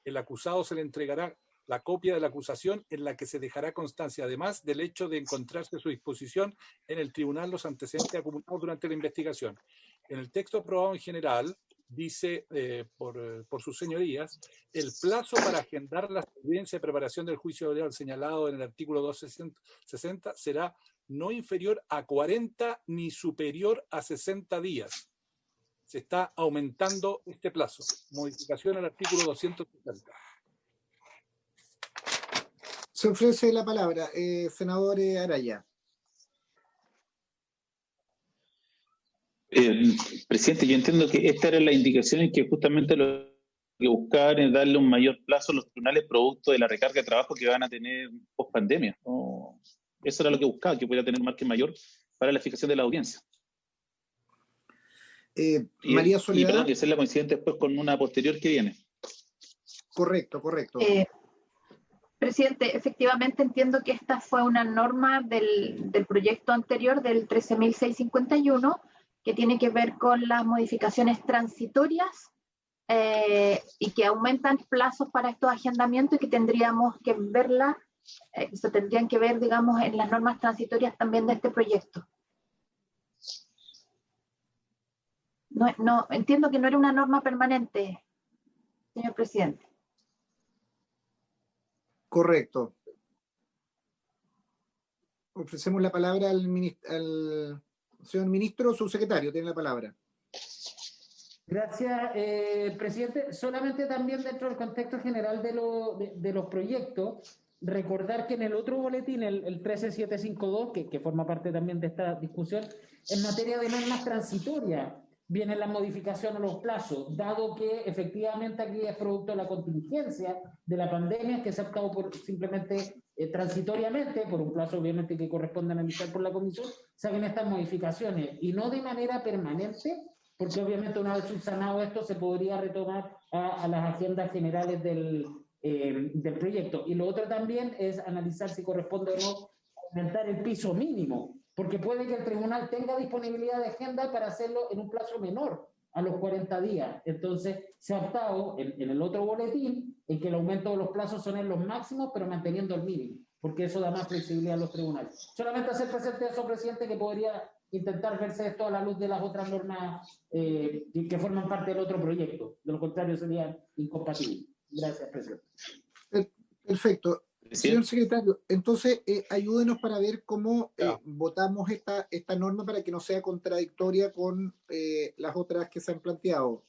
El acusado se le entregará la copia de la acusación en la que se dejará constancia, además del hecho de encontrarse a su disposición en el tribunal los antecedentes acumulados durante la investigación. En el texto aprobado en general, dice por sus señorías, el plazo para agendar la audiencia de preparación del juicio oral señalado en el artículo 260 será no inferior a 40 ni superior a 60 días. Se está aumentando este plazo. Modificación al artículo 260. Se ofrece la palabra, senador Araya. Presidente, yo entiendo que esta era la indicación en que justamente lo que buscaban es darle un mayor plazo a los tribunales producto de la recarga de trabajo que van a tener post pandemia. ¿No? Eso era lo que buscaba, que pudiera tener un margen mayor para la fijación de la audiencia. María Soledad. Y perdón, y hacerla coincidente después con una posterior que viene. Correcto. Presidente, efectivamente entiendo que esta fue una norma del proyecto anterior, del 13.651, que tiene que ver con las modificaciones transitorias y que aumentan plazos para estos agendamientos, y que tendríamos que verla, se tendrían que ver, digamos, en las normas transitorias también de este proyecto. No, entiendo que no era una norma permanente, señor presidente. Correcto. Ofrecemos la palabra al señor ministro, subsecretario, tiene la palabra. Gracias, presidente. Solamente también dentro del contexto general de los proyectos, recordar que en el otro boletín, el 13752, que forma parte también de esta discusión, en materia de normas transitorias, viene la modificación a los plazos, dado que efectivamente aquí es producto de la contingencia de la pandemia, que se ha optado por simplemente transitoriamente, por un plazo obviamente que corresponde analizar por la comisión, se hagan estas modificaciones, y no de manera permanente, porque obviamente una vez subsanado esto se podría retomar a las agendas generales del proyecto. Y lo otro también es analizar si corresponde o no aumentar el piso mínimo, porque puede que el tribunal tenga disponibilidad de agenda para hacerlo en un plazo menor a los 40 días. Entonces, se ha optado en el otro boletín en que el aumento de los plazos son en los máximos, pero manteniendo el mínimo, porque eso da más flexibilidad a los tribunales. Solamente hacer presente eso, presidente, que podría intentar verse esto a la luz de las otras normas que forman parte del otro proyecto. De lo contrario, sería incompatible. Gracias, presidente. Perfecto. Señor secretario, entonces ayúdenos para ver cómo votamos esta norma para que no sea contradictoria con las otras que se han planteado.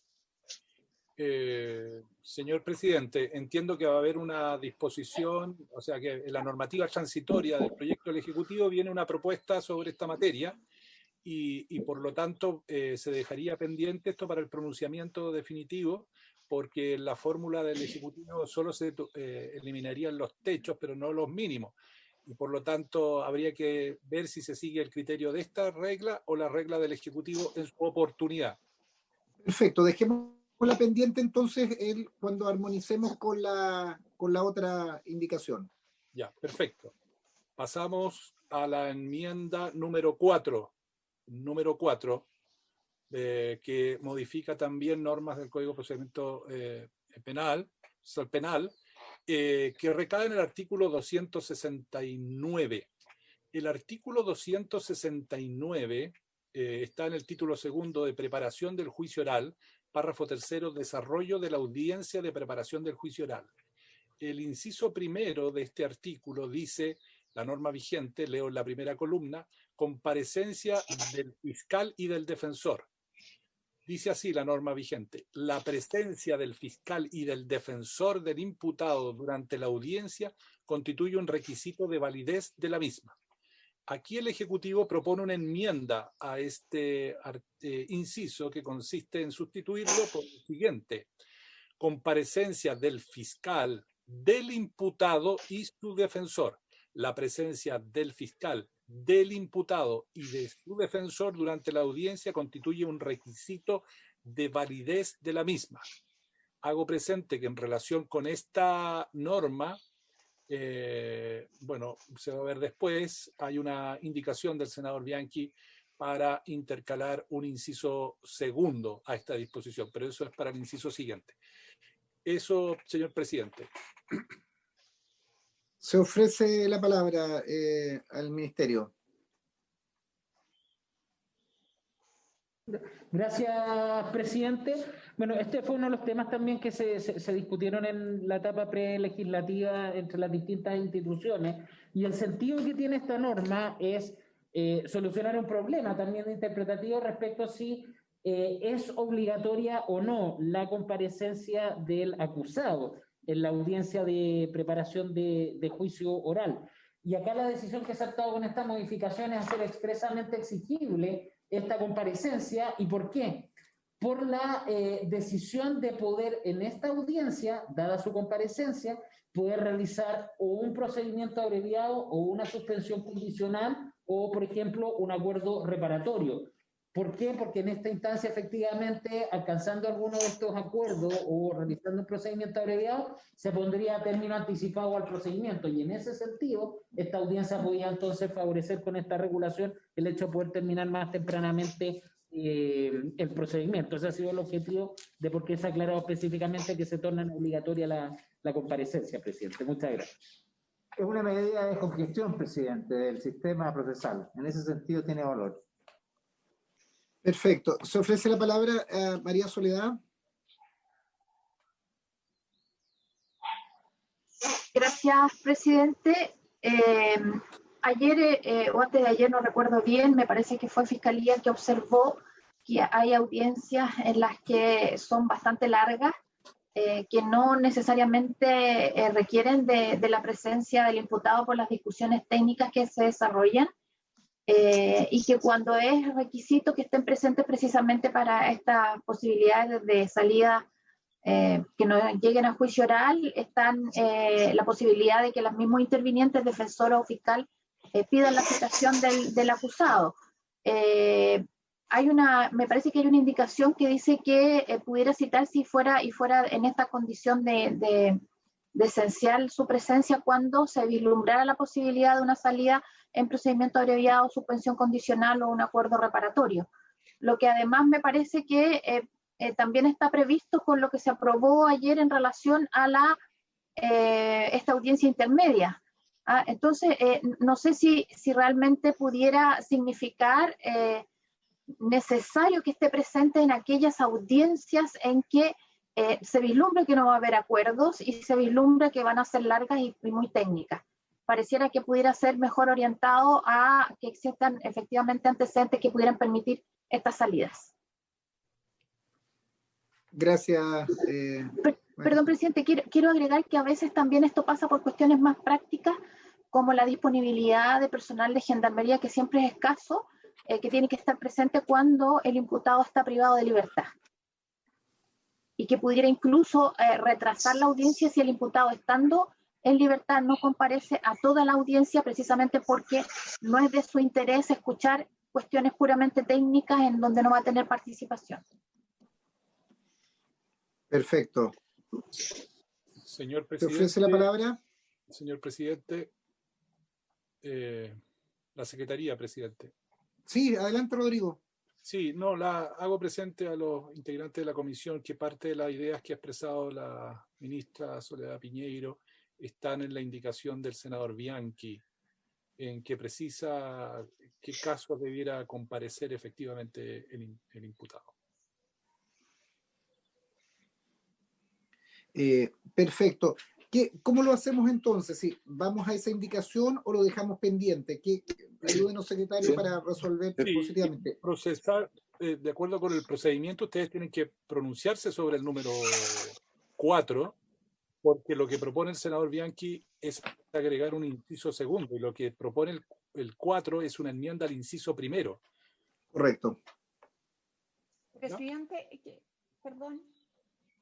Señor presidente, entiendo que va a haber una disposición, o sea que en la normativa transitoria del proyecto del Ejecutivo viene una propuesta sobre esta materia y por lo tanto se dejaría pendiente esto para el pronunciamiento definitivo, porque en la fórmula del Ejecutivo solo se eliminarían los techos, pero no los mínimos. Y por lo tanto habría que ver si se sigue el criterio de esta regla o la regla del Ejecutivo en su oportunidad. Perfecto, dejémosla pendiente entonces cuando armonicemos con la otra indicación. Ya, perfecto. Pasamos a la enmienda número 4. Que modifica también normas del Código de Procedimiento Penal, que recae en el artículo 269. El artículo 269 está en el título segundo de preparación del juicio oral, párrafo tercero, desarrollo de la audiencia de preparación del juicio oral. El inciso primero de este artículo dice, la norma vigente, leo en la primera columna, comparecencia del fiscal y del defensor. Dice así la norma vigente: la presencia del fiscal y del defensor del imputado durante la audiencia constituye un requisito de validez de la misma. Aquí el Ejecutivo propone una enmienda a este inciso que consiste en sustituirlo por el siguiente: comparecencia del fiscal, del imputado y su defensor. La presencia del fiscal, del imputado y de su defensor durante la audiencia constituye un requisito de validez de la misma. Hago presente que en relación con esta norma, bueno, se va a ver después, hay una indicación del senador Bianchi para intercalar un inciso segundo a esta disposición, pero eso es para el inciso siguiente. Eso, señor presidente. Se ofrece la palabra al Ministerio. Gracias, presidente. Bueno, este fue uno de los temas también que se discutieron en la etapa prelegislativa entre las distintas instituciones, y el sentido que tiene esta norma es solucionar un problema también interpretativo respecto a si es obligatoria o no la comparecencia del acusado en la audiencia de preparación de juicio oral. Y acá la decisión que se ha adoptado con esta modificación es hacer expresamente exigible esta comparecencia. ¿Y por qué? Por la decisión de poder en esta audiencia, dada su comparecencia, poder realizar o un procedimiento abreviado o una suspensión condicional o, por ejemplo, un acuerdo reparatorio. ¿Por qué? Porque en esta instancia, efectivamente, alcanzando alguno de estos acuerdos o realizando un procedimiento abreviado, se pondría término anticipado al procedimiento. Y en ese sentido, esta audiencia podía entonces favorecer con esta regulación el hecho de poder terminar más tempranamente el procedimiento. Ese ha sido el objetivo de por qué se ha aclarado específicamente que se torna obligatoria la comparecencia, presidente. Muchas gracias. Es una medida de congestión, presidente, del sistema procesal. En ese sentido tiene valor. Perfecto. Se ofrece la palabra a María Soledad. Gracias, presidente. Ayer o antes de ayer, no recuerdo bien, me parece que fue Fiscalía que observó que hay audiencias en las que son bastante largas, que no necesariamente requieren de la presencia del imputado por las discusiones técnicas que se desarrollan, y que cuando es requisito que estén presentes precisamente para estas posibilidades de salida que no lleguen a juicio oral, están la posibilidad de que los mismos intervinientes, defensor o fiscal, pidan la citación del acusado. Me parece que hay una indicación que dice que pudiera citar si fuera en esta condición de esencial su presencia cuando se vislumbrara la posibilidad de una salida en procedimiento abreviado, suspensión condicional o un acuerdo reparatorio. Lo que además me parece que también está previsto con lo que se aprobó ayer en relación a esta audiencia intermedia. Entonces, no sé si realmente pudiera significar necesario que esté presente en aquellas audiencias en que se vislumbra que no va a haber acuerdos y se vislumbra que van a ser largas y muy técnicas. Pareciera que pudiera ser mejor orientado a que existan efectivamente antecedentes que pudieran permitir estas salidas. Gracias. Perdón, presidente, quiero agregar que a veces también esto pasa por cuestiones más prácticas, como la disponibilidad de personal de gendarmería, que siempre es escaso, que tiene que estar presente cuando el imputado está privado de libertad. Y que pudiera incluso retrasar la audiencia si el imputado, estando en libertad, no comparece a toda la audiencia, precisamente porque no es de su interés escuchar cuestiones puramente técnicas en donde no va a tener participación. Perfecto. Señor ¿Se presidente. ofrece la palabra? Señor presidente, la Secretaría, presidente. Sí, adelante, Rodrigo. Sí, no, hago presente a los integrantes de la comisión que parte de las ideas que ha expresado la ministra Soledad Piñeiro están en la indicación del senador Bianchi, en que precisa qué casos debiera comparecer efectivamente el imputado. Perfecto. ¿Cómo lo hacemos entonces? ¿Si vamos a esa indicación o lo dejamos pendiente? Ayúdenos, secretario, para resolver positivamente. Procesar, de acuerdo con el procedimiento, ustedes tienen que pronunciarse sobre el número 4, porque lo que propone el senador Bianchi es agregar un inciso segundo, y lo que propone el 4 es una enmienda al inciso primero. Correcto. Presidente, perdón.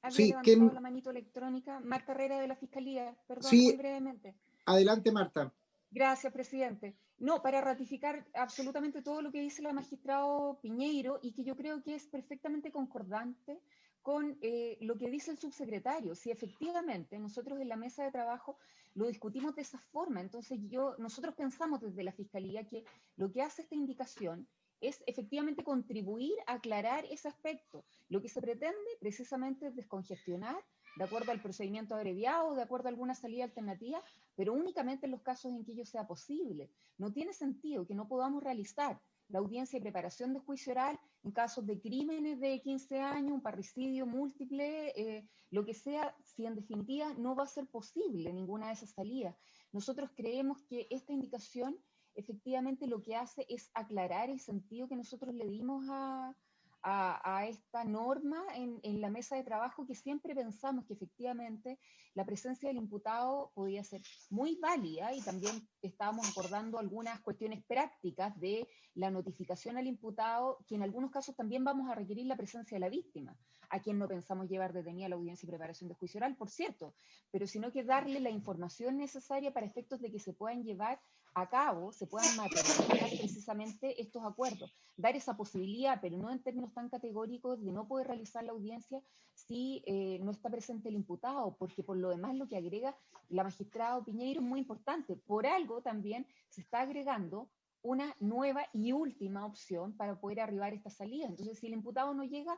Había Sí, levantado la manito electrónica. Marta Herrera, de la Fiscalía. Perdón, sí, muy brevemente. Adelante, Marta. Gracias, presidente. No, para ratificar absolutamente todo lo que dice la magistrado Piñeiro, y que yo creo que es perfectamente concordante con lo que dice el subsecretario. Si efectivamente nosotros en la mesa de trabajo lo discutimos de esa forma, entonces nosotros pensamos desde la Fiscalía que lo que hace esta indicación es efectivamente contribuir a aclarar ese aspecto. Lo que se pretende precisamente es descongestionar, de acuerdo al procedimiento abreviado, de acuerdo a alguna salida alternativa, pero únicamente en los casos en que ello sea posible. No tiene sentido que no podamos realizar la audiencia de preparación de juicio oral en casos de crímenes de 15 años, un parricidio múltiple, lo que sea, si en definitiva no va a ser posible ninguna de esas salidas. Nosotros creemos que esta indicación efectivamente lo que hace es aclarar el sentido que nosotros le dimos a esta norma en la mesa de trabajo, que siempre pensamos que efectivamente la presencia del imputado podía ser muy válida, y también estábamos acordando algunas cuestiones prácticas de la notificación al imputado, que en algunos casos también vamos a requerir la presencia de la víctima, a quien no pensamos llevar detenida a la audiencia y preparación de juicio oral, por cierto, pero sino que darle la información necesaria para efectos de que se puedan llevar a cabo, se puedan materializar precisamente estos acuerdos, dar esa posibilidad, pero no en términos tan categóricos de no poder realizar la audiencia si no está presente el imputado, porque por lo demás lo que agrega la magistrada Piñeiro es muy importante. Por algo también se está agregando una nueva y última opción para poder arribar a esta salida. Entonces, si el imputado no llega,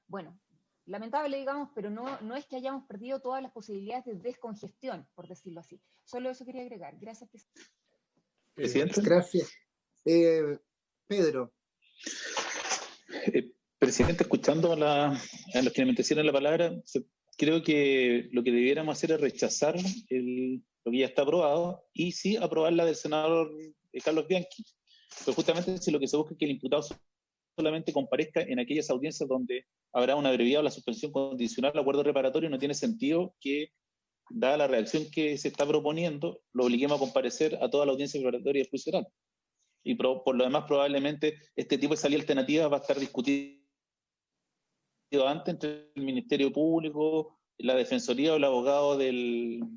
bueno, lamentable, digamos, pero no es que hayamos perdido todas las posibilidades de descongestión, por decirlo así. Solo eso quería agregar. Gracias, presidente. Gracias. Pedro. Presidente, escuchando a los que me hicieron la palabra, creo que lo que debiéramos hacer es rechazar lo que ya está aprobado y sí aprobar la del senador Carlos Bianchi. Pero justamente si lo que se busca es que el imputado solamente comparezca en aquellas audiencias donde habrá una abreviada o la suspensión condicional al acuerdo reparatorio, no tiene sentido que, dada la reacción que se está proponiendo, lo obliguemos a comparecer a toda la audiencia preparatoria de juicio oral. Y por lo demás, probablemente este tipo de salida alternativa va a estar discutido antes entre el Ministerio Público, la Defensoría o el abogado del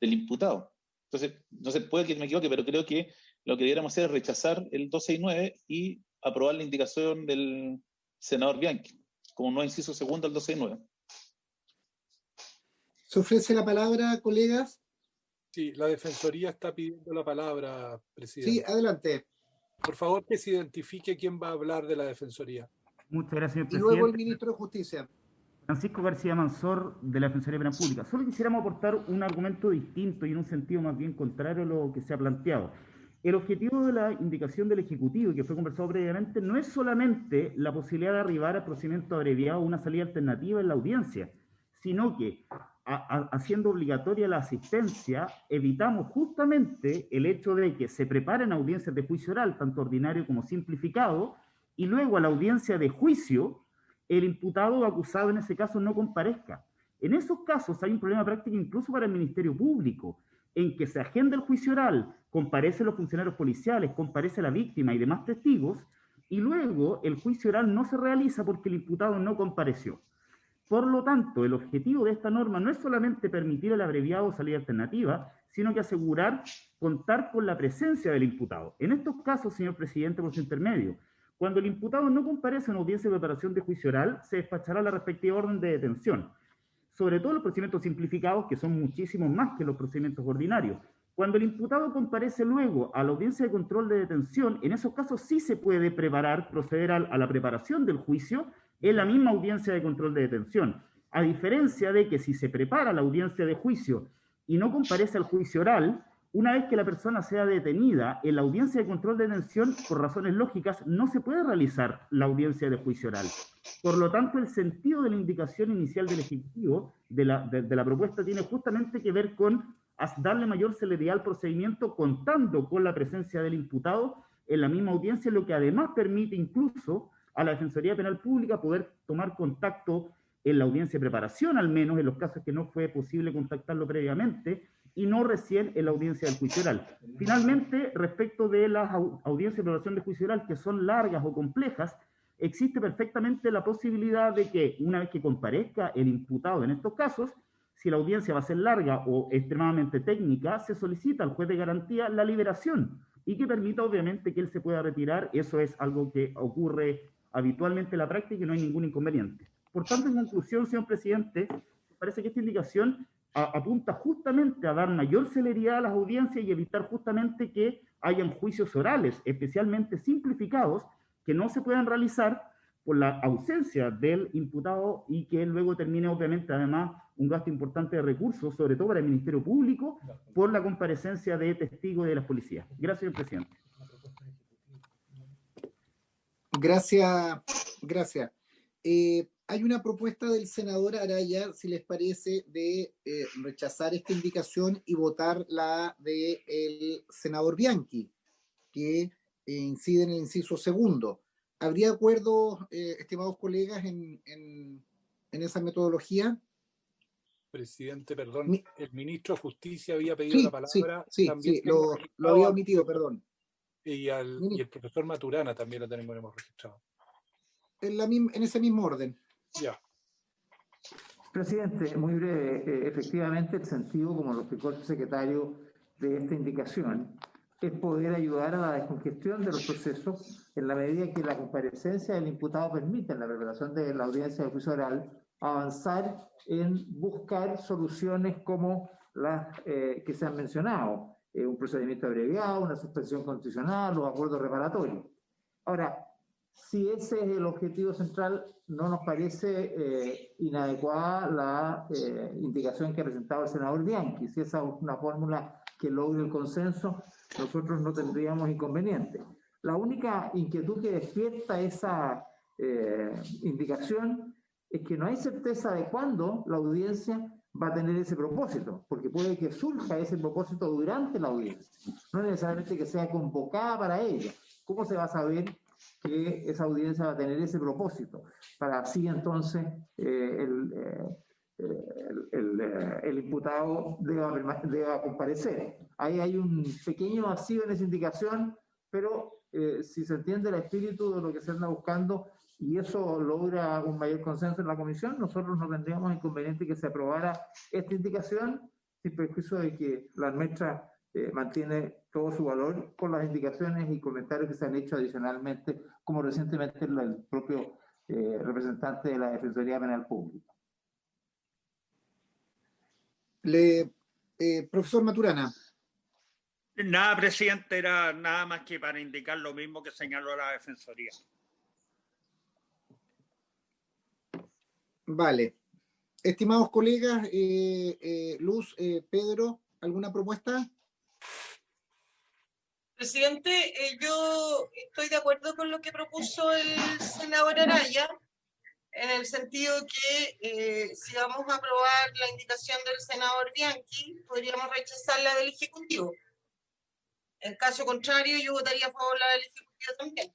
imputado. Entonces, no se puede que me equivoque, pero creo que lo que debiéramos hacer es rechazar el 269 y aprobar la indicación del senador Bianchi, como nuevo inciso segundo al 269. ¿Se ofrece la palabra, colegas? Sí, la Defensoría está pidiendo la palabra, presidente. Sí, adelante. Por favor, que se identifique quién va a hablar de la Defensoría. Muchas gracias, señor presidente. Y luego el ministro de Justicia. Francisco García Mansor, de la Defensoría Penal Pública. Solo quisiéramos aportar un argumento distinto y en un sentido más bien contrario a lo que se ha planteado. El objetivo de la indicación del Ejecutivo, que fue conversado previamente, no es solamente la posibilidad de arribar al procedimiento abreviado o una salida alternativa en la audiencia, sino que, haciendo obligatoria la asistencia, evitamos justamente el hecho de que se preparen audiencias de juicio oral, tanto ordinario como simplificado, y luego a la audiencia de juicio el imputado o acusado en ese caso no comparezca. En esos casos hay un problema práctico incluso para el Ministerio Público, en que se agenda el juicio oral, comparecen los funcionarios policiales, comparece la víctima y demás testigos, y luego el juicio oral no se realiza porque el imputado no compareció. Por lo tanto, el objetivo de esta norma no es solamente permitir el abreviado o salida alternativa, sino que asegurar contar con la presencia del imputado. En estos casos, señor presidente, por su intermedio, cuando el imputado no comparece en audiencia de preparación de juicio oral, se despachará la respectiva orden de detención. Sobre todo los procedimientos simplificados, que son muchísimos más que los procedimientos ordinarios. Cuando el imputado comparece luego a la audiencia de control de detención, en esos casos sí se puede proceder a la preparación del juicio en la misma audiencia de control de detención. A diferencia de que si se prepara la audiencia de juicio y no comparece al juicio oral, una vez que la persona sea detenida en la audiencia de control de detención, por razones lógicas, no se puede realizar la audiencia de juicio oral. Por lo tanto, el sentido de la indicación inicial del Ejecutivo de la propuesta tiene justamente que ver con darle mayor celeridad al procedimiento contando con la presencia del imputado en la misma audiencia, lo que además permite incluso a la Defensoría Penal Pública poder tomar contacto en la audiencia de preparación, al menos en los casos que no fue posible contactarlo previamente, y no recién en la audiencia del juicio oral. Finalmente, respecto de las audiencias de preparación de juicio oral, que son largas o complejas, existe perfectamente la posibilidad de que, una vez que comparezca el imputado en estos casos, si la audiencia va a ser larga o extremadamente técnica, se solicita al juez de garantía la liberación y que permita, obviamente, que él se pueda retirar. Eso es algo que ocurre habitualmente en la práctica y no hay ningún inconveniente. Por tanto, en conclusión, señor presidente, me parece que esta indicación apunta justamente a dar mayor celeridad a las audiencias y evitar justamente que hayan juicios orales, especialmente simplificados, que no se puedan realizar por la ausencia del imputado y que luego termine, obviamente, además, un gasto importante de recursos, sobre todo para el Ministerio Público, por la comparecencia de testigos de las policías. Gracias, señor presidente. Gracias. Hay una propuesta del senador Araya, si les parece, de rechazar esta indicación y votar la del senador Bianchi, que incide en el inciso segundo. ¿Habría acuerdo, estimados colegas, en esa metodología? Presidente, perdón, el ministro de Justicia había pedido la palabra. Sí, lo había omitido, perdón. Y el profesor Maturana también lo hemos registrado. En ese mismo orden. Ya. Presidente, muy breve. Efectivamente, el sentido, como lo explicó el secretario, de esta indicación es poder ayudar a la descongestión de los procesos en la medida que la comparecencia del imputado permite, en la preparación de la audiencia de juicio oral, avanzar en buscar soluciones como las que se han mencionado, un procedimiento abreviado, una suspensión constitucional, los acuerdos reparatorios. Ahora, si ese es el objetivo central, no nos parece inadecuada la indicación que ha presentado el senador Bianchi. Si esa es una fórmula que logre el consenso, nosotros no tendríamos inconveniente. La única inquietud que despierta esa indicación es que no hay certeza de cuándo la audiencia va a tener ese propósito, porque puede que surja ese propósito durante la audiencia, no necesariamente que sea convocada para ella. ¿Cómo se va a saber que esa audiencia va a tener ese propósito? Para así entonces el imputado deba comparecer. Ahí hay un pequeño vacío en esa indicación, pero si se entiende el espíritu de lo que se anda buscando y eso logra un mayor consenso en la comisión, nosotros no tendríamos inconveniente que se aprobara esta indicación, sin perjuicio de que la nuestra mantiene todo su valor con las indicaciones y comentarios que se han hecho adicionalmente, como recientemente el propio representante de la Defensoría Penal Pública. Profesor Maturana. Nada, presidente, era nada más que para indicar lo mismo que señaló la Defensoría. Vale. Estimados colegas, Luz, Pedro, ¿alguna propuesta? Presidente, yo estoy de acuerdo con lo que propuso el senador Araya, en el sentido que si vamos a aprobar la indicación del senador Bianchi, podríamos rechazar la del Ejecutivo. En caso contrario, yo votaría a favor la del Ejecutivo también.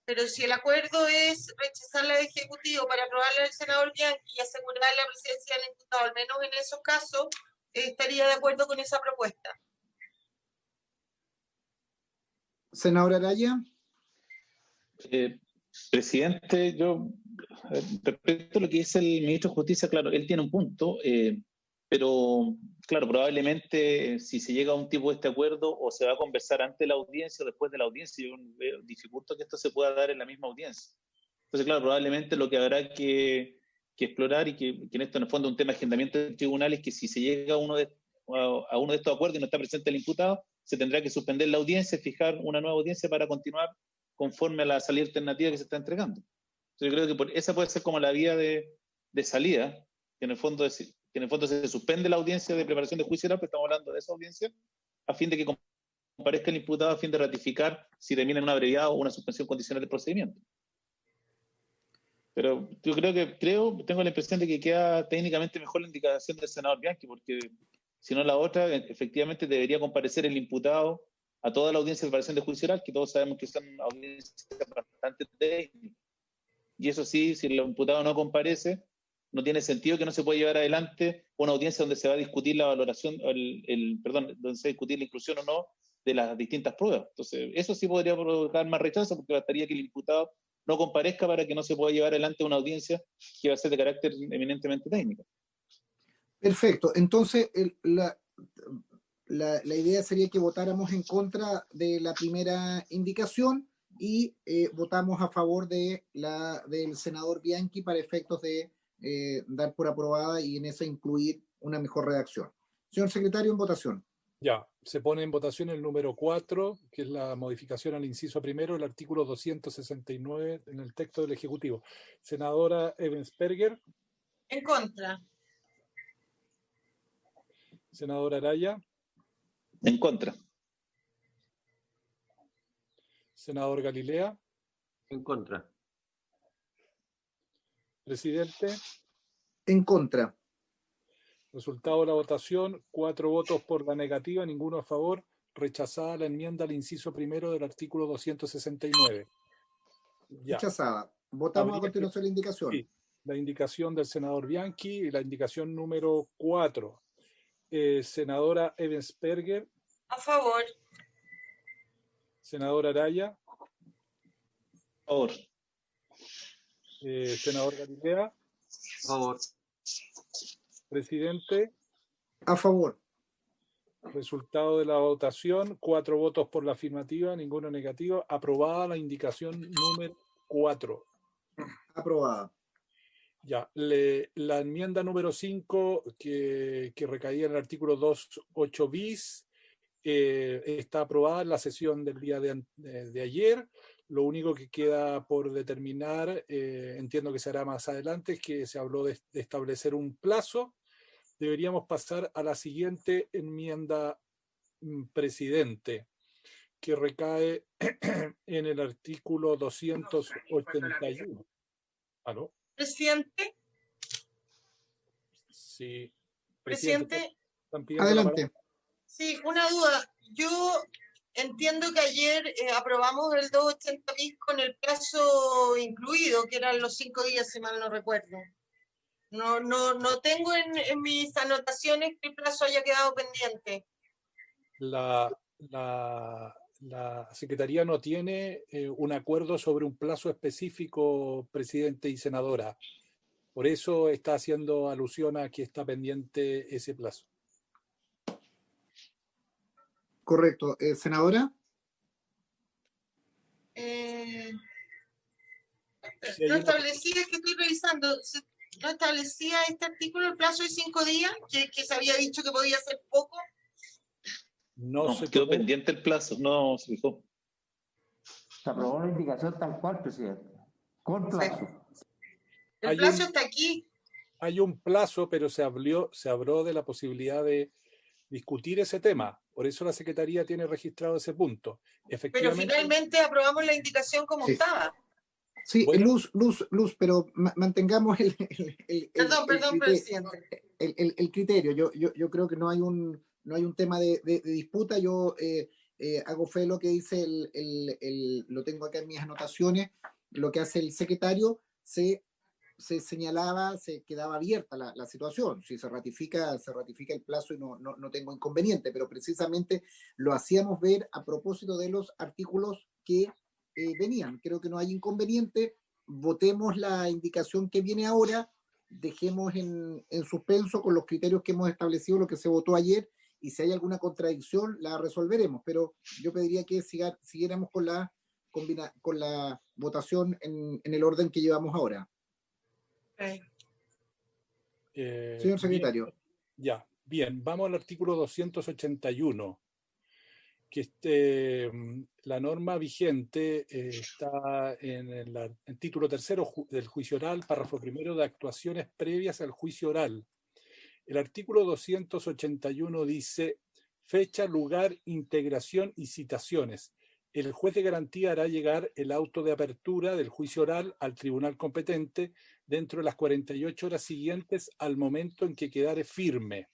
Pero si el acuerdo es rechazarla al Ejecutivo para aprobarla al senador Bianchi y asegurar la presencia del imputado, al menos en esos casos, estaría de acuerdo con esa propuesta. Senadora Araya. Presidente, yo respecto a lo que dice el ministro de Justicia, claro, él tiene un punto, pero claro, probablemente si se llega a un tipo de este acuerdo o se va a conversar antes de la audiencia o después de la audiencia, yo veo dificulto que esto se pueda dar en la misma audiencia. Entonces, claro, probablemente lo que habrá que explorar y que en esto en el fondo es un tema de agendamiento del tribunal es que si se llega a uno de estos acuerdos y no está presente el imputado, se tendrá que suspender la audiencia y fijar una nueva audiencia para continuar conforme a la salida alternativa que se está entregando. Entonces, yo creo que esa puede ser como la vía de salida, que en el fondo se suspende la audiencia de preparación de juicio oral, pero estamos hablando de esa audiencia, a fin de que comparezca el imputado a fin de ratificar si termina en una abreviada o una suspensión condicional del procedimiento. Pero yo tengo la impresión de que queda técnicamente mejor la indicación del senador Bianchi, porque si no la otra, efectivamente debería comparecer el imputado a toda la audiencia de preparación de juicio oral, que todos sabemos que son audiencias bastante técnicas. Y eso sí, si el imputado no comparece, no tiene sentido que no se pueda llevar adelante una audiencia donde se va a discutir la valoración, donde se va a discutir la inclusión o no de las distintas pruebas. Entonces, eso sí podría provocar más rechazo, porque bastaría que el imputado no comparezca para que no se pueda llevar adelante una audiencia que va a ser de carácter eminentemente técnico. Perfecto. Entonces, la idea sería que votáramos en contra de la primera indicación y votamos a favor del senador Bianchi para efectos de dar por aprobada y en esa incluir una mejor redacción. Señor secretario, en votación. Ya, se pone en votación el número 4, que es la modificación al inciso primero del artículo 269 en el texto del Ejecutivo. Senadora Ebensperger. En contra. Senadora Araya. En contra. Senador Galilea. En contra. Presidente. En contra. Resultado de la votación, 4 votos por la negativa, ninguno a favor. Rechazada la enmienda al inciso primero del artículo 269. Ya. Rechazada. Votamos a continuación la indicación. Sí, la indicación del senador Bianchi y la indicación número 4. Senadora Ebensperger. A favor. Senadora Araya. A favor. Senador Galilea. A favor. Presidente. A favor. Resultado de la votación, 4 votos por la afirmativa, ninguno negativo. Aprobada la indicación número 4. Aprobada. Ya, la enmienda número 5 que recaía en el artículo 2.8 bis está aprobada en la sesión del día de ayer. Lo único que queda por determinar, entiendo que se hará más adelante, es que se habló de establecer un plazo. Deberíamos pasar a la siguiente enmienda, presidente, que recae en el artículo 281. ¿Aló? Presidente. Sí. Presidente. Adelante. Sí, una duda. Yo entiendo que ayer aprobamos el 280 bis con el plazo incluido, que eran los 5 días, si mal no recuerdo. No tengo en mis anotaciones que el plazo haya quedado pendiente. La Secretaría no tiene un acuerdo sobre un plazo específico, presidente y senadora. Por eso está haciendo alusión a que está pendiente ese plazo. Correcto. ¿Senadora? No establecía, es que estoy revisando, no establecía este artículo el plazo de 5 días, que se había dicho que podía ser poco. No, se quedó pendiente el plazo, no se fijó. Se aprobó la indicación tal cual, presidente. Con plazo. El plazo está aquí. Hay un plazo, pero se habló de la posibilidad de discutir ese tema. Por eso la Secretaría tiene registrado ese punto. Pero finalmente aprobamos la indicación como estaba. Sí, bueno. Luz, pero mantengamos Perdón, presidente. El criterio. Yo creo que no hay un tema de disputa. Yo hago fe de lo que dice lo tengo acá en mis anotaciones, lo que hace el secretario, se señalaba, se quedaba abierta la situación. Si se ratifica el plazo y no tengo inconveniente, pero precisamente lo hacíamos ver a propósito de los artículos que venían. Creo que no hay inconveniente. Votemos la indicación que viene ahora, dejemos en suspenso con los criterios que hemos establecido lo que se votó ayer, y si hay alguna contradicción la resolveremos, pero yo pediría que siguiéramos con la votación en el orden que llevamos ahora. Señor secretario. Bien, vamos al artículo 281, que la norma vigente está en el título tercero del juicio oral, párrafo primero, de actuaciones previas al juicio oral. El artículo 281 dice: fecha, lugar, integración y citaciones. El juez de garantía hará llegar el auto de apertura del juicio oral al tribunal competente dentro de las 48 horas siguientes al momento en que quedare firme.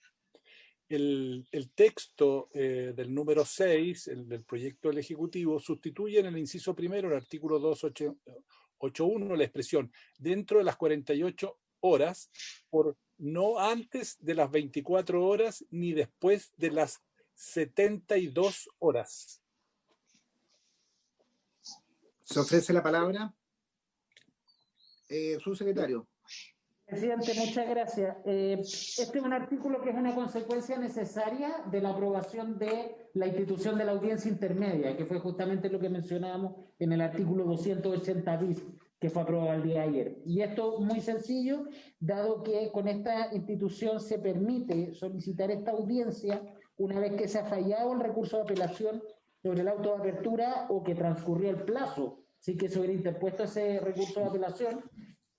El texto del número 6, del proyecto del Ejecutivo, sustituye en el inciso primero, el artículo 281, la expresión dentro de las 48 horas por no antes de las 24 horas ni después de las 72 horas. ¿Se ofrece la palabra? Subsecretario. Presidente, muchas gracias. Este es un artículo que es una consecuencia necesaria de la aprobación de la institución de la audiencia intermedia, que fue justamente lo que mencionábamos en el artículo 280 bis, que fue aprobado el día de ayer. Y esto muy sencillo, dado que con esta institución se permite solicitar esta audiencia una vez que se ha fallado el recurso de apelación sobre el auto de apertura o que transcurrió el plazo, sí que se hubiera interpuesto ese recurso de apelación.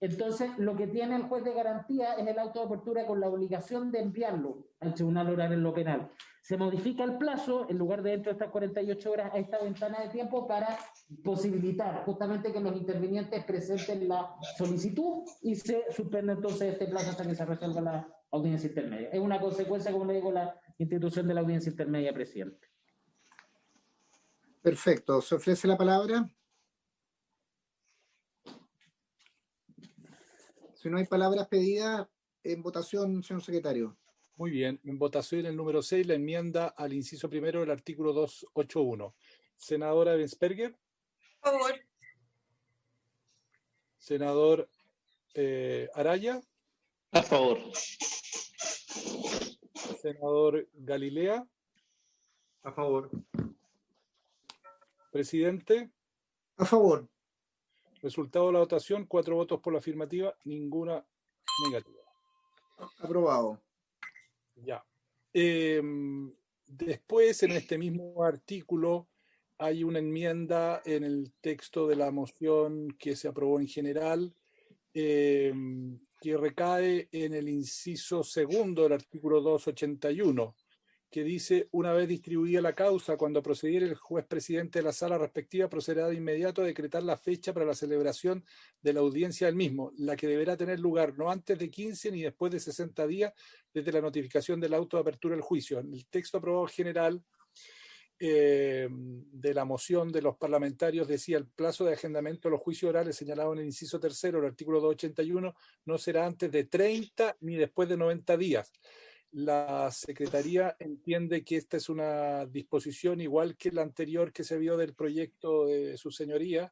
Entonces, lo que tiene el juez de garantía es el auto de apertura con la obligación de enviarlo al Tribunal Oral en lo penal. Se modifica el plazo, en lugar de dentro de estas 48 horas, a esta ventana de tiempo para posibilitar justamente que los intervinientes presenten la solicitud y se suspende entonces este plazo hasta que se resuelva la audiencia intermedia. Es una consecuencia, como le digo, la institución de la audiencia intermedia, presidente. Perfecto. ¿Se ofrece la palabra? Si no hay palabras pedidas, en votación, señor secretario. Muy bien. En votación el número 6, la enmienda al inciso primero del artículo 281. Senadora Bensperger. A favor. Senador Araya. A favor. Senador Galilea. A favor. Presidente. A favor. Resultado de la votación: 4 votos por la afirmativa, ninguna negativa. Aprobado. Ya. Después, en este mismo artículo, hay una enmienda en el texto de la moción que se aprobó en general, que recae en el inciso segundo del artículo 281, que dice: una vez distribuida la causa, cuando procediere el juez presidente de la sala respectiva, procederá de inmediato a decretar la fecha para la celebración de la audiencia del mismo, la que deberá tener lugar no antes de 15 ni después de 60 días desde la notificación del auto de apertura del juicio. En el texto aprobado general de la moción de los parlamentarios decía: el plazo de agendamiento de los juicios orales señalado en el inciso tercero del artículo 281 no será antes de 30 ni después de 90 días. La Secretaría entiende que esta es una disposición igual que la anterior que se vio del proyecto de su señoría,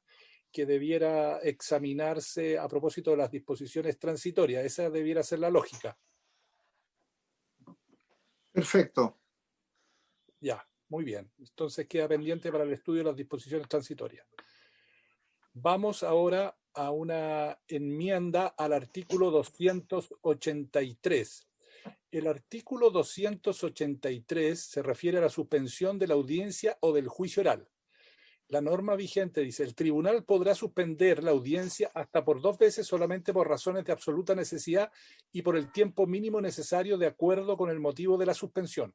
que debiera examinarse a propósito de las disposiciones transitorias. Esa debiera ser la lógica. Perfecto. Ya, muy bien. Entonces queda pendiente para el estudio de las disposiciones transitorias. Vamos ahora a una enmienda al artículo 283. El artículo 283 se refiere a la suspensión de la audiencia o del juicio oral. La norma vigente dice: el tribunal podrá suspender la audiencia hasta por 2 veces solamente por razones de absoluta necesidad y por el tiempo mínimo necesario de acuerdo con el motivo de la suspensión.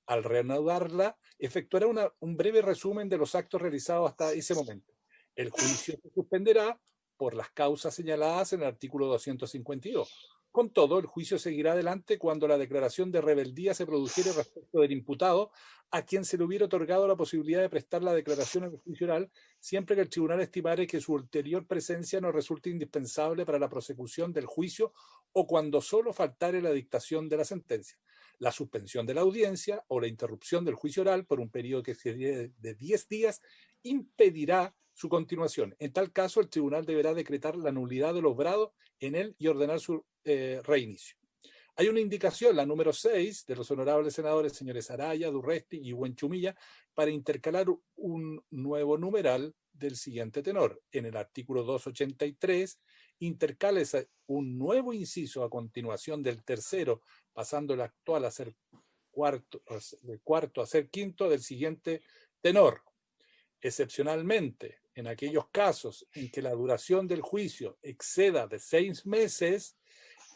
Al reanudarla, efectuará un breve resumen de los actos realizados hasta ese momento. El juicio se suspenderá por las causas señaladas en el artículo 252. Con todo, el juicio seguirá adelante cuando la declaración de rebeldía se produciere respecto del imputado, a quien se le hubiera otorgado la posibilidad de prestar la declaración en el juicio oral, siempre que el tribunal estimare que su ulterior presencia no resulte indispensable para la prosecución del juicio o cuando solo faltare la dictación de la sentencia. La suspensión de la audiencia o la interrupción del juicio oral por un periodo que excediere de 10 días impedirá su continuación. En tal caso, el tribunal deberá decretar la nulidad del obrado en él y ordenar su reinicio. Hay una indicación, la número 6, de los honorables senadores señores Araya, Durresti y Buenchumilla, para intercalar un nuevo numeral del siguiente tenor. En el artículo 283, intercálese un nuevo inciso a continuación del tercero, pasando el actual a ser cuarto a ser quinto del siguiente tenor. Excepcionalmente, en aquellos casos en que la duración del juicio exceda de 6 meses,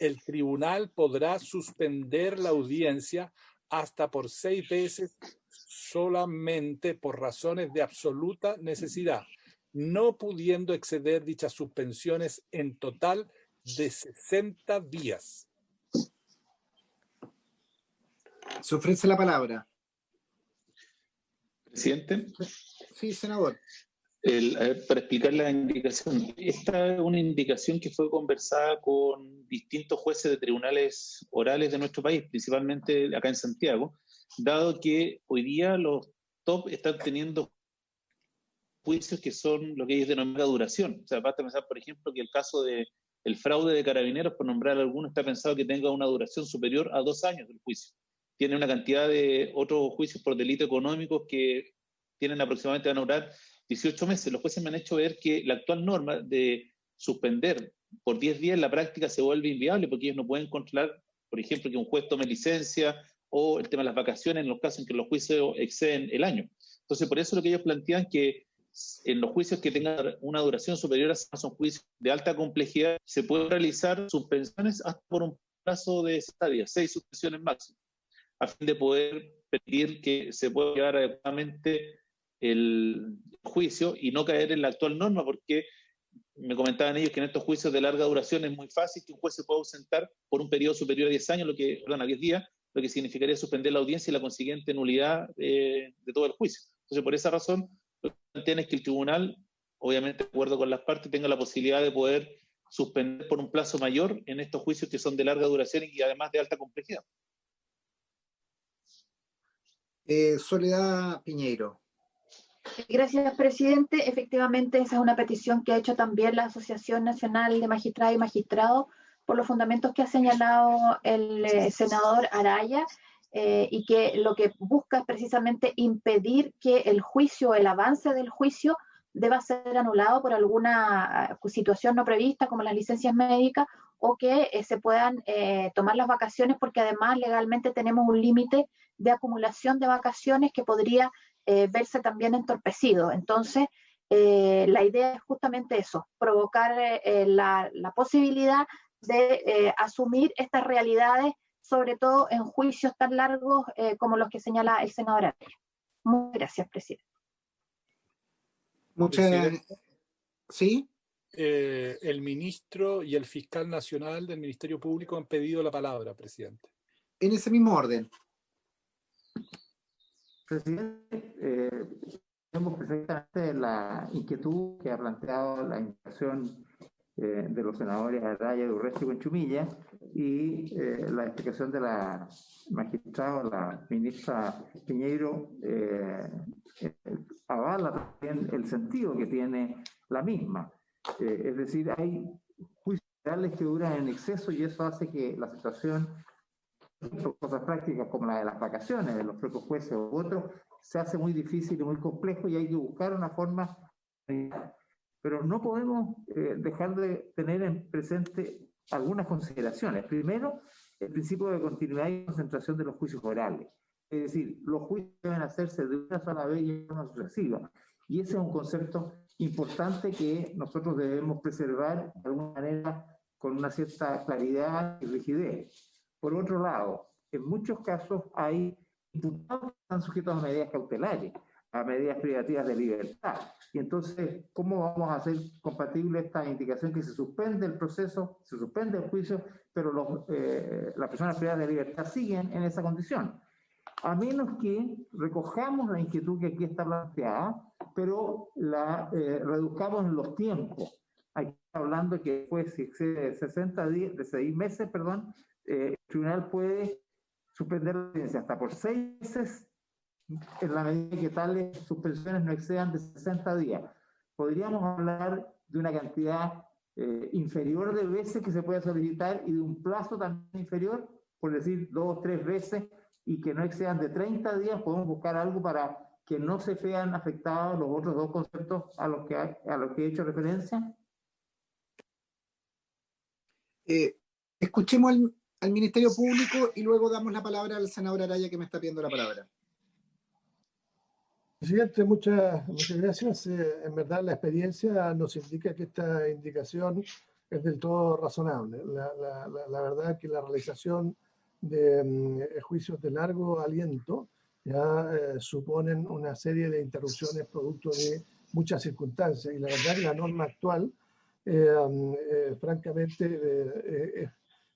el tribunal podrá suspender la audiencia hasta por 6 veces solamente por razones de absoluta necesidad, no pudiendo exceder dichas suspensiones en total de 60 días. Se ofrece la palabra. Presidente. Sí, senador. Para explicar la indicación, esta es una indicación que fue conversada con distintos jueces de tribunales orales de nuestro país, principalmente acá en Santiago, dado que hoy día los top están teniendo juicios que son lo que ellos denominan duración. O sea, basta pensar, por ejemplo, que el caso del fraude de Carabineros, por nombrar alguno, está pensado que tenga una duración superior a 2 años del juicio. Tiene una cantidad de otros juicios por delito económicos que tienen aproximadamente, van a durar 18 meses. Los jueces me han hecho ver que la actual norma de suspender por 10 días en la práctica se vuelve inviable porque ellos no pueden controlar, por ejemplo, que un juez tome licencia o el tema de las vacaciones en los casos en que los juicios exceden el año. Entonces, por eso lo que ellos plantean que en los juicios que tengan una duración superior a son juicios de alta complejidad, se pueden realizar suspensiones hasta por un plazo de 60 días, 6 suspensiones máximo, a fin de poder pedir que se pueda llevar adecuadamente el juicio y no caer en la actual norma, porque me comentaban ellos que en estos juicios de larga duración es muy fácil que un juez se pueda ausentar por un periodo superior a 10 años, a 10 días, lo que significaría suspender la audiencia y la consiguiente nulidad de todo el juicio. Entonces, por esa razón, lo que plantean es que el tribunal, obviamente de acuerdo con las partes, tenga la posibilidad de poder suspender por un plazo mayor en estos juicios que son de larga duración y además de alta complejidad. Soledad Piñeiro. Gracias, presidente. Efectivamente, esa es una petición que ha hecho también la Asociación Nacional de Magistradas y Magistrados por los fundamentos que ha señalado el senador Araya y que lo que busca es precisamente impedir que el juicio, el avance del juicio, deba ser anulado por alguna situación no prevista como las licencias médicas o que se puedan tomar las vacaciones porque además legalmente tenemos un límite de acumulación de vacaciones que podría verse también entorpecido. Entonces, la idea es justamente eso, provocar la posibilidad de asumir estas realidades, sobre todo en juicios tan largos como los que señala el senador Araya. Muchas gracias, presidente. Muchas gracias. ¿Sí? El ministro y el fiscal nacional del Ministerio Público han pedido la palabra, presidente. En ese mismo orden. Presidente, vemos perfectamente la inquietud que ha planteado la invitación de los senadores Araya, Durresti y Buenchumilla y la explicación de la magistrada, la ministra Piñeiro, avala también el sentido que tiene la misma. Es decir, hay juicios reales que duran en exceso y eso hace que la situación, cosas prácticas como la de las vacaciones de los propios jueces u otros, se hace muy difícil y muy complejo y hay que buscar una forma. Pero no podemos dejar de tener en presente algunas consideraciones. Primero, el principio de continuidad y concentración de los juicios orales. Es decir, los juicios deben hacerse de una sola vez y no sucesiva. Y ese es un concepto importante que nosotros debemos preservar de alguna manera con una cierta claridad y rigidez. Por otro lado, en muchos casos hay imputados que están sujetos a medidas cautelares. a medidas privativas de libertad. Y entonces, ¿cómo vamos a hacer compatible esta indicación que se suspende el proceso, se suspende el juicio, pero las personas privadas de libertad siguen en esa condición? A menos que recojamos la inquietud que aquí está planteada, pero la reduzcamos en los tiempos. Aquí está hablando que después, si excede 60 días, de 6 meses, perdón, el tribunal puede suspender la audiencia hasta por 6 meses en la medida que tales suspensiones no excedan de 60 días. Podríamos hablar de una cantidad inferior de veces que se puede solicitar y de un plazo también inferior, por decir 2 o 3 veces, y que no excedan de 30 días. Podemos buscar algo para que no se vean afectados los otros 2 conceptos a los que he hecho referencia. Escuchemos al Ministerio Público y luego damos la palabra al senador Araya, que me está pidiendo la palabra. Presidente, muchas gracias. En verdad, la experiencia nos indica que esta indicación es del todo razonable. La verdad es que la realización de juicios de largo aliento ya suponen una serie de interrupciones producto de muchas circunstancias, y la verdad que la norma actual francamente es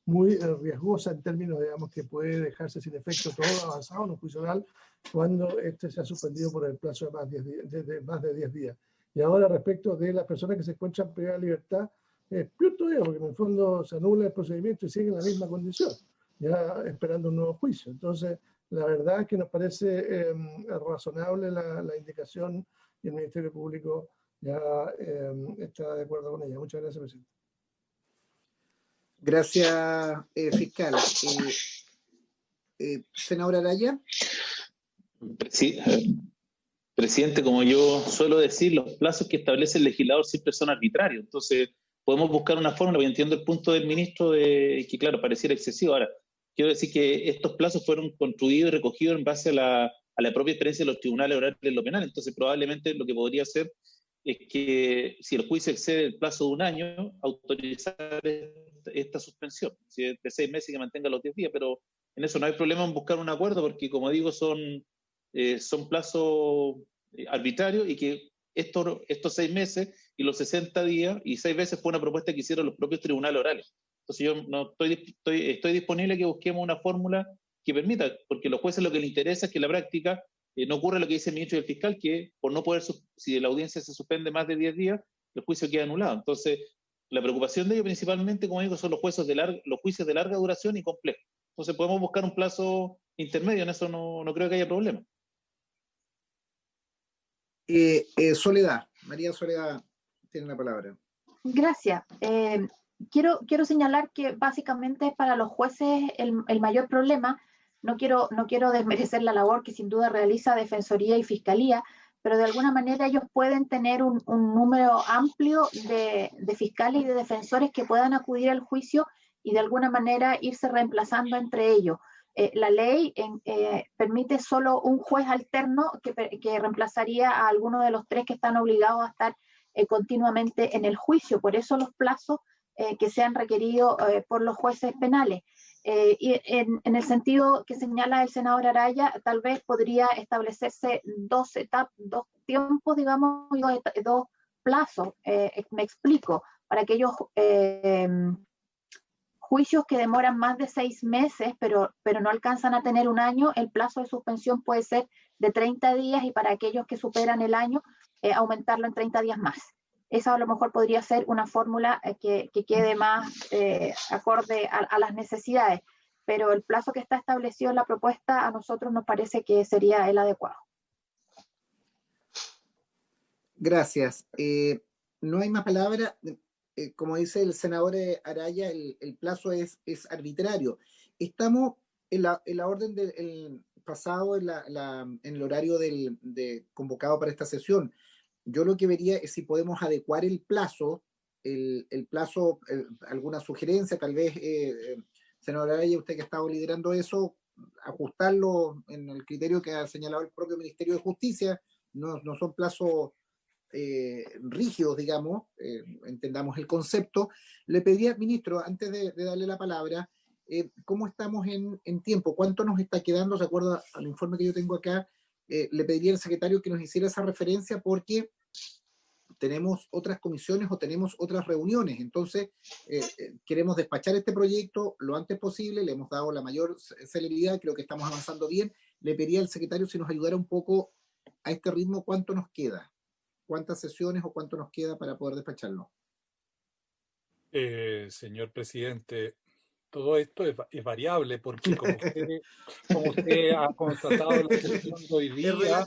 muy riesgosa en términos, digamos, que puede dejarse sin efecto todo avanzado en un juicio oral cuando este se ha suspendido por el plazo de más de 10 días. Y ahora, respecto de las personas que se encuentran privadas de libertad, peor todavía, porque en el fondo se anula el procedimiento y sigue en la misma condición, ya esperando un nuevo juicio. Entonces, la verdad es que nos parece razonable la indicación, y el Ministerio Público ya está de acuerdo con ella. Muchas gracias, presidente. Gracias, fiscal. Senador Araya. Sí, presidente, como yo suelo decir, los plazos que establece el legislador siempre son arbitrarios. Entonces, podemos buscar una fórmula. Yo entiendo el punto del ministro de que, claro, pareciera excesivo. Ahora, quiero decir que estos plazos fueron construidos y recogidos en base a la propia experiencia de los tribunales orales de lo penal. Entonces, probablemente lo que podría hacer es que, si el juicio excede el plazo de un año, autorizar esta suspensión. Si es de 6 meses, que mantenga los 10 días, pero en eso no hay problema en buscar un acuerdo, porque, como digo, son plazos arbitrarios, y que estos 6 meses y los 60 días y 6 veces fue una propuesta que hicieron los propios tribunales orales. Entonces, yo no estoy disponible a que busquemos una fórmula que permita, porque a los jueces lo que les interesa es que en la práctica no ocurre lo que dice el ministro y el fiscal, que por no poder, si la audiencia se suspende más de 10 días, el juicio queda anulado. Entonces, la preocupación de ellos principalmente, como digo, son los juicios de larga duración y complejos. Entonces, podemos buscar un plazo intermedio, en eso no creo que haya problema. Soledad, María Soledad tiene la palabra. Gracias. Quiero señalar que básicamente para los jueces el mayor problema, no quiero desmerecer la labor que sin duda realiza Defensoría y Fiscalía, pero de alguna manera ellos pueden tener un número amplio de fiscales y de defensores que puedan acudir al juicio y de alguna manera irse reemplazando entre ellos. La ley permite solo un juez alterno que reemplazaría a alguno de los 3 que están obligados a estar continuamente en el juicio. Por eso los plazos que se han requerido por los jueces penales. Y en el sentido que señala el senador Araya, tal vez podría establecerse 2 tiempos, digamos, 2 plazos. Me explico. Para aquellos juicios que demoran más de 6 meses, pero no alcanzan a tener un año, el plazo de suspensión puede ser de 30 días, y para aquellos que superan el año, aumentarlo en 30 días más. Esa a lo mejor podría ser una fórmula que quede más acorde a las necesidades, pero el plazo que está establecido en la propuesta a nosotros nos parece que sería el adecuado. Gracias. No hay más palabras. Como dice el senador Araya, el plazo es arbitrario. Estamos en la orden del pasado, en el horario convocado para esta sesión. Yo lo que vería es si podemos adecuar el plazo, alguna sugerencia, tal vez, senador Araya, usted que ha estado liderando eso, ajustarlo en el criterio que ha señalado el propio Ministerio de Justicia. No son plazos rígidos, digamos, entendamos el concepto. Le pediría, ministro, antes de darle la palabra, ¿cómo estamos en tiempo? ¿Cuánto nos está quedando? De acuerdo al informe que yo tengo acá, le pediría al secretario que nos hiciera esa referencia porque tenemos otras comisiones o tenemos otras reuniones. Entonces, queremos despachar este proyecto lo antes posible, le hemos dado la mayor celeridad, creo que estamos avanzando bien. Le pediría al secretario si nos ayudara un poco a este ritmo, cuánto nos queda, cuántas sesiones o cuánto nos queda para poder despacharlo. Señor presidente, todo esto es variable porque como usted ha constatado la sesión de hoy día,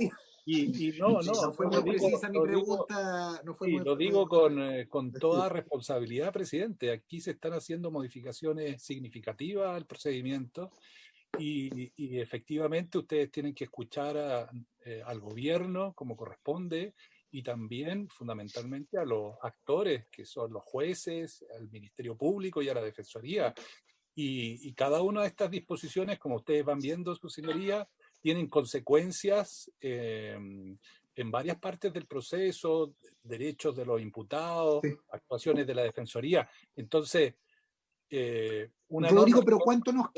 y no fue muy precisa mi pregunta. Lo digo con toda responsabilidad, presidente. Aquí se están haciendo modificaciones significativas al procedimiento y efectivamente ustedes tienen que escuchar al gobierno como corresponde y también fundamentalmente a los actores que son los jueces, al Ministerio Público y a la Defensoría. Y cada una de estas disposiciones, como ustedes van viendo, su señoría, tienen consecuencias en varias partes del proceso, derechos de los imputados, sí, actuaciones de la Defensoría. Entonces, Rodrigo, pero ¿cuánto nos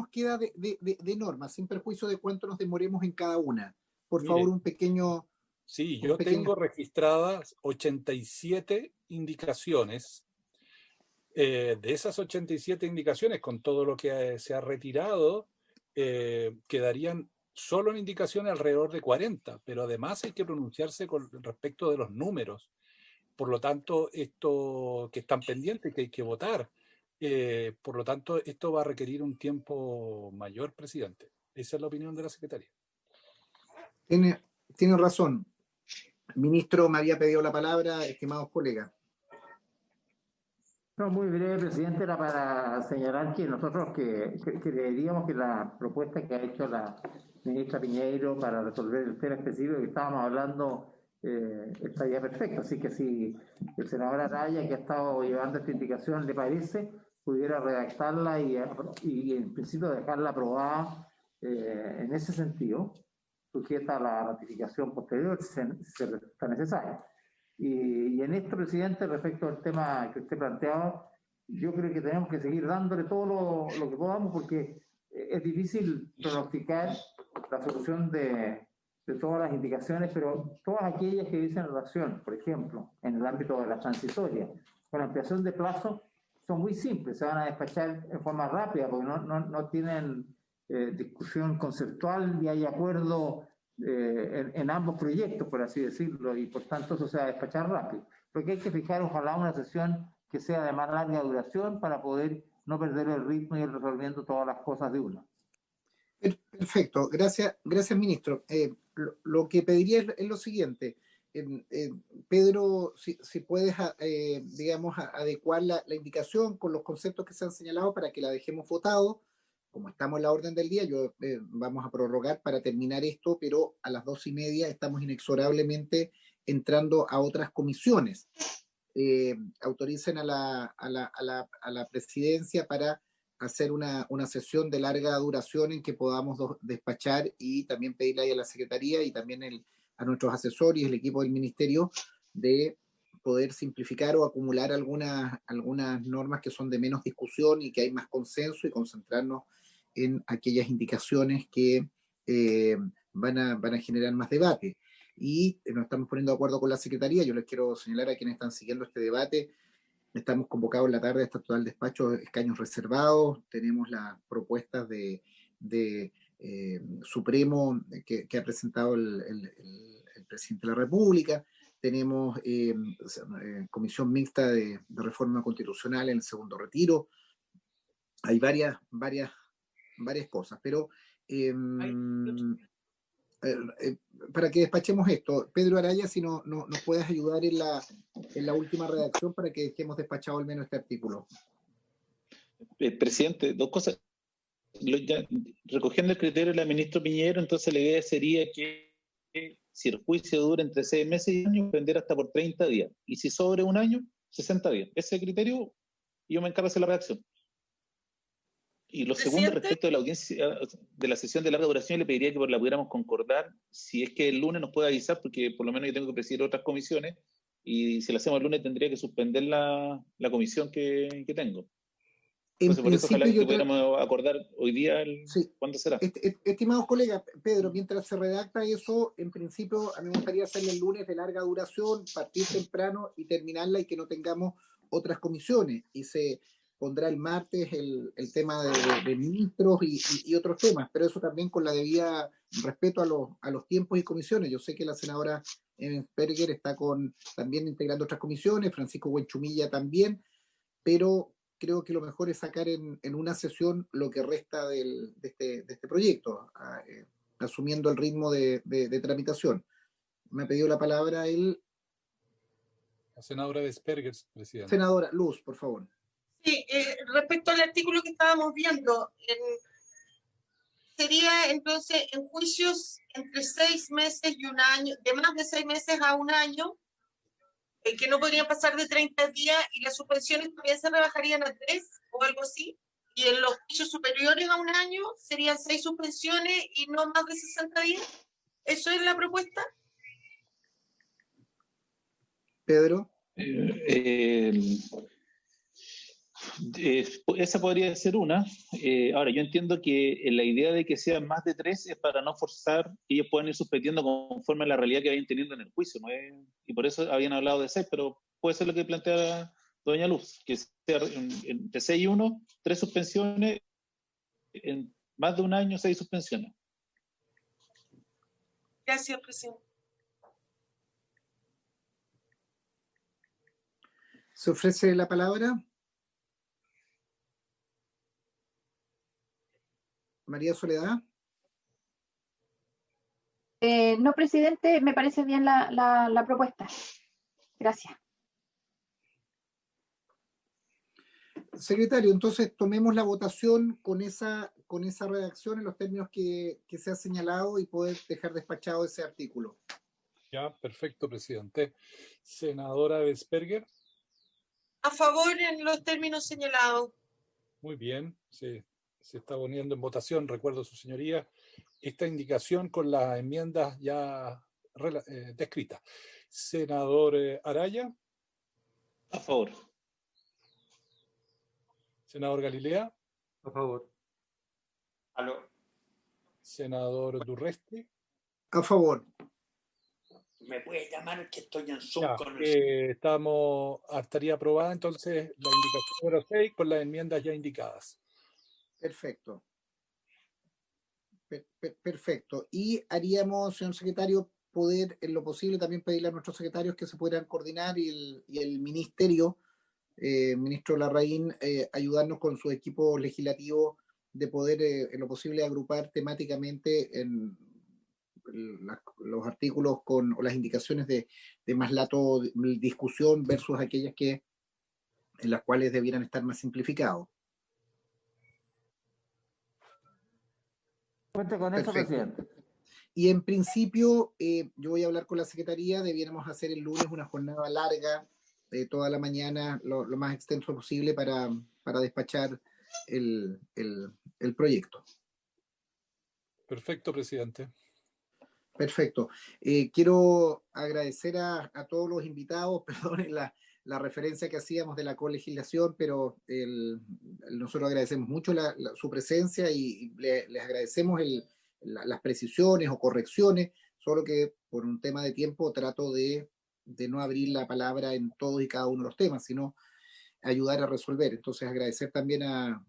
queda de normas, sin perjuicio de cuánto nos demoremos en cada una? Por favor, un pequeño... Sí, yo tengo registradas 87 indicaciones. De esas 87 indicaciones, con todo lo que se ha retirado, quedarían solo en indicaciones alrededor de 40, pero además hay que pronunciarse con respecto de los números. Por lo tanto, esto que están pendientes, que hay que votar, por lo tanto, esto va a requerir un tiempo mayor, presidente. Esa es la opinión de la secretaria. Tiene razón. Ministro, me había pedido la palabra, estimados colegas. No, muy breve, presidente, era para señalar que nosotros creeríamos que la propuesta que ha hecho la ministra Piñeiro para resolver el tema específico que estábamos hablando estaría perfecto. Así que si el senador Araya, que ha estado llevando esta indicación, le parece, pudiera redactarla y en principio dejarla aprobada en ese sentido, sujeta a la ratificación posterior si está necesaria. Y en esto, presidente, respecto al tema que usted planteaba, yo creo que tenemos que seguir dándole todo lo que podamos porque es difícil pronosticar la solución de todas las indicaciones, pero todas aquellas que dicen relación, por ejemplo, en el ámbito de la transitoria, con la ampliación de plazo, son muy simples, se van a despachar en forma rápida porque no tienen discusión conceptual y hay acuerdo en ambos proyectos, por así decirlo, y por tanto eso se va a despachar rápido. Lo que hay que fijar, ojalá, una sesión que sea de más larga duración para poder no perder el ritmo y ir resolviendo todas las cosas de una. Perfecto, gracias ministro. Lo que pediría es lo siguiente. Pedro, si puedes, digamos, adecuar la indicación con los conceptos que se han señalado para que la dejemos votado. Como estamos en la orden del día, vamos a prorrogar para terminar esto, pero a las 2:30 estamos inexorablemente entrando a otras comisiones. Autoricen a la presidencia para hacer una sesión de larga duración en que podamos despachar y también pedirle ahí a la Secretaría y también a nuestros asesores y el equipo del Ministerio de poder simplificar o acumular algunas normas que son de menos discusión y que hay más consenso y concentrarnos en aquellas indicaciones que van a generar más debate. Y nos estamos poniendo de acuerdo con la Secretaría. Yo les quiero señalar a quienes están siguiendo este debate, estamos convocados en la tarde hasta total despacho, escaños reservados, tenemos las propuestas de Supremo que ha presentado el presidente de la República, tenemos comisión mixta de reforma constitucional en el segundo retiro, hay varias cosas, pero para que despachemos esto, Pedro Araya, si nos puedes ayudar en la última redacción para que dejemos despachado al menos este artículo. Presidente, dos cosas. Recogiendo el criterio de la ministra Piñeiro, entonces la idea sería que si el juicio dura entre 6 meses y un año, vender hasta por 30 días. Y si sobre un año, 60 días. Ese criterio, yo me encargo de hacer la redacción. Y lo segundo, respecto de la audiencia, de la sesión de larga duración, le pediría que la pudiéramos concordar, si es que el lunes nos puede avisar, porque por lo menos yo tengo que presidir otras comisiones, y si la hacemos el lunes tendría que suspender la comisión que tengo. En Por eso ojalá principio que pudiéramos acordar hoy día sí. cuándo será. Estimados colegas, Pedro, mientras se redacta eso, en principio a mí me gustaría hacerle el lunes de larga duración, partir temprano y terminarla y que no tengamos otras comisiones. Y se pondrá el martes el tema de ministros y otros temas, pero eso también con la debida respeto a los tiempos y comisiones. Yo sé que la senadora Berger está también integrando otras comisiones, Francisco Buenchumilla también, pero creo que lo mejor es sacar en una sesión lo que resta de este proyecto, asumiendo el ritmo de tramitación. Me ha pedido la palabra la senadora Vesperger, presidente. Senadora Luz, por favor. Sí, respecto al artículo que estábamos viendo, sería entonces en juicios entre 6 meses y un año, de más de 6 meses a un año, que no podrían pasar de 30 días y las suspensiones también se rebajarían a 3 o algo así. Y en los juicios superiores a un año serían 6 suspensiones y no más de 60 días. ¿Eso es la propuesta? Pedro. Esa podría ser una. Ahora, yo entiendo que la idea de que sean más de 3 es para no forzar que ellos puedan ir suspendiendo conforme a la realidad que vayan teniendo en el juicio, ¿no? Y por eso habían hablado de 6, pero puede ser lo que plantea doña Luz, que sea entre 6 y 1, 3 suspensiones, en más de un año 6 suspensiones. Gracias, presidente. ¿Se ofrece la palabra? María Soledad. No, presidente, me parece bien la propuesta. Gracias. Secretario, entonces tomemos la votación con esa redacción en los términos que se ha señalado y poder dejar despachado ese artículo. Ya, perfecto, presidente. Senadora Vesperger. A favor en los términos señalados. Muy bien, se está poniendo en votación, recuerdo su señoría, esta indicación con las enmiendas ya descritas. Senador Araya. A favor. Senador Galilea. A favor. ¿Aló? Senador Durresti. A favor. ¿Me puede llamar que estoy en Zoom Ya, con el... estaría aprobada entonces la indicación número 6 con las enmiendas ya indicadas. Perfecto. Perfecto. Y haríamos, señor secretario, poder en lo posible también pedirle a nuestros secretarios que se puedan coordinar y el ministerio, ministro Larraín, ayudarnos con su equipo legislativo de poder en lo posible agrupar temáticamente en los artículos o las indicaciones de más lato discusión versus aquellas en las cuales debieran estar más simplificados. Cuente con eso, presidente. Y en principio, yo voy a hablar con la Secretaría, debiéramos hacer el lunes una jornada larga, toda la mañana, lo más extenso posible para despachar el proyecto. Perfecto, presidente. Perfecto. Quiero agradecer a todos los invitados, perdonen la referencia que hacíamos de la colegislación, pero nosotros agradecemos mucho su presencia y les agradecemos las precisiones o correcciones, solo que por un tema de tiempo trato de no abrir la palabra en todos y cada uno de los temas, sino ayudar a resolver. Entonces agradecer también a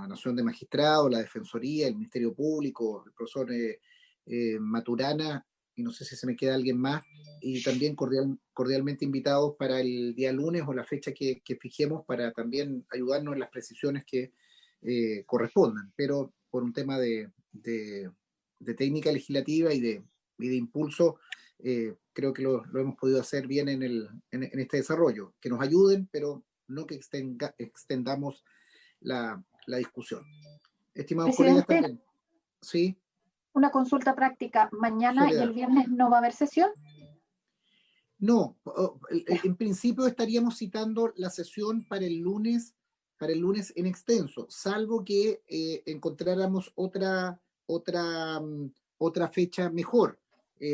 Nación de Magistrados, la Defensoría, el Ministerio Público, el profesor Maturana, y no sé si se me queda alguien más, y también cordialmente invitados para el día lunes o la fecha que fijemos para también ayudarnos en las precisiones que correspondan, pero por un tema de técnica legislativa y de impulso, creo que lo hemos podido hacer bien en este desarrollo. Que nos ayuden, pero no que extendamos la discusión. Estimados colegas, también. Sí. Una consulta práctica. ¿Mañana Soledad. y el viernes no va a haber sesión? No, en principio estaríamos citando la sesión para el lunes en extenso, salvo que encontráramos otra fecha mejor.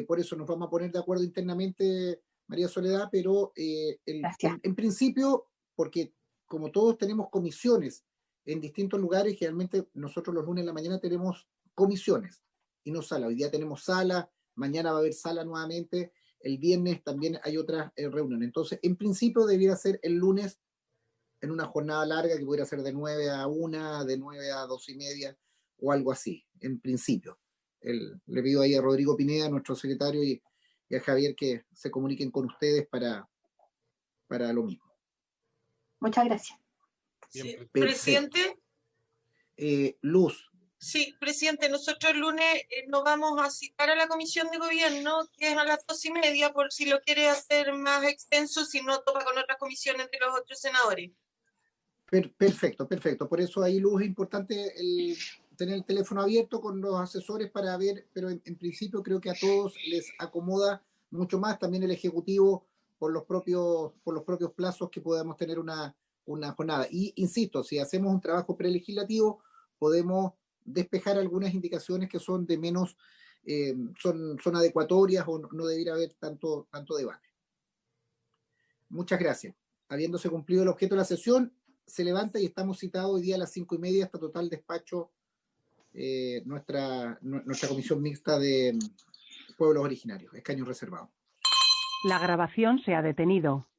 Por eso nos vamos a poner de acuerdo internamente, María Soledad, pero en principio, porque como todos tenemos comisiones en distintos lugares. Generalmente nosotros los lunes en la mañana tenemos comisiones y no sala. Hoy día tenemos sala, mañana va a haber sala nuevamente, el viernes también hay otras reuniones. Entonces, en principio debiera ser el lunes en una jornada larga que pudiera ser de 9 a 1, de 9 a 2:30 o algo así, en principio. Le pido ahí a Rodrigo Pineda, nuestro secretario, y a Javier que se comuniquen con ustedes para lo mismo. Muchas gracias. Sí. Presidente. Luz. Sí, presidente, nosotros el lunes nos vamos a citar a la Comisión de Gobierno, que es a las 2:30, por si lo quiere hacer más extenso, si no topa con otras comisiones de los otros senadores. Perfecto. Por eso ahí, Luz, es importante tener el teléfono abierto con los asesores para ver, pero en principio creo que a todos les acomoda mucho más, también el Ejecutivo por los propios plazos que podamos tener una jornada. Y insisto, si hacemos un trabajo prelegislativo, podemos despejar algunas indicaciones que son de menos, son adecuatorias o no debería haber tanto debate. Muchas gracias. Habiéndose cumplido el objeto de la sesión, se levanta y estamos citados hoy día a las 5:30 hasta total despacho nuestra comisión mixta de pueblos originarios, escaños reservados. La grabación se ha detenido.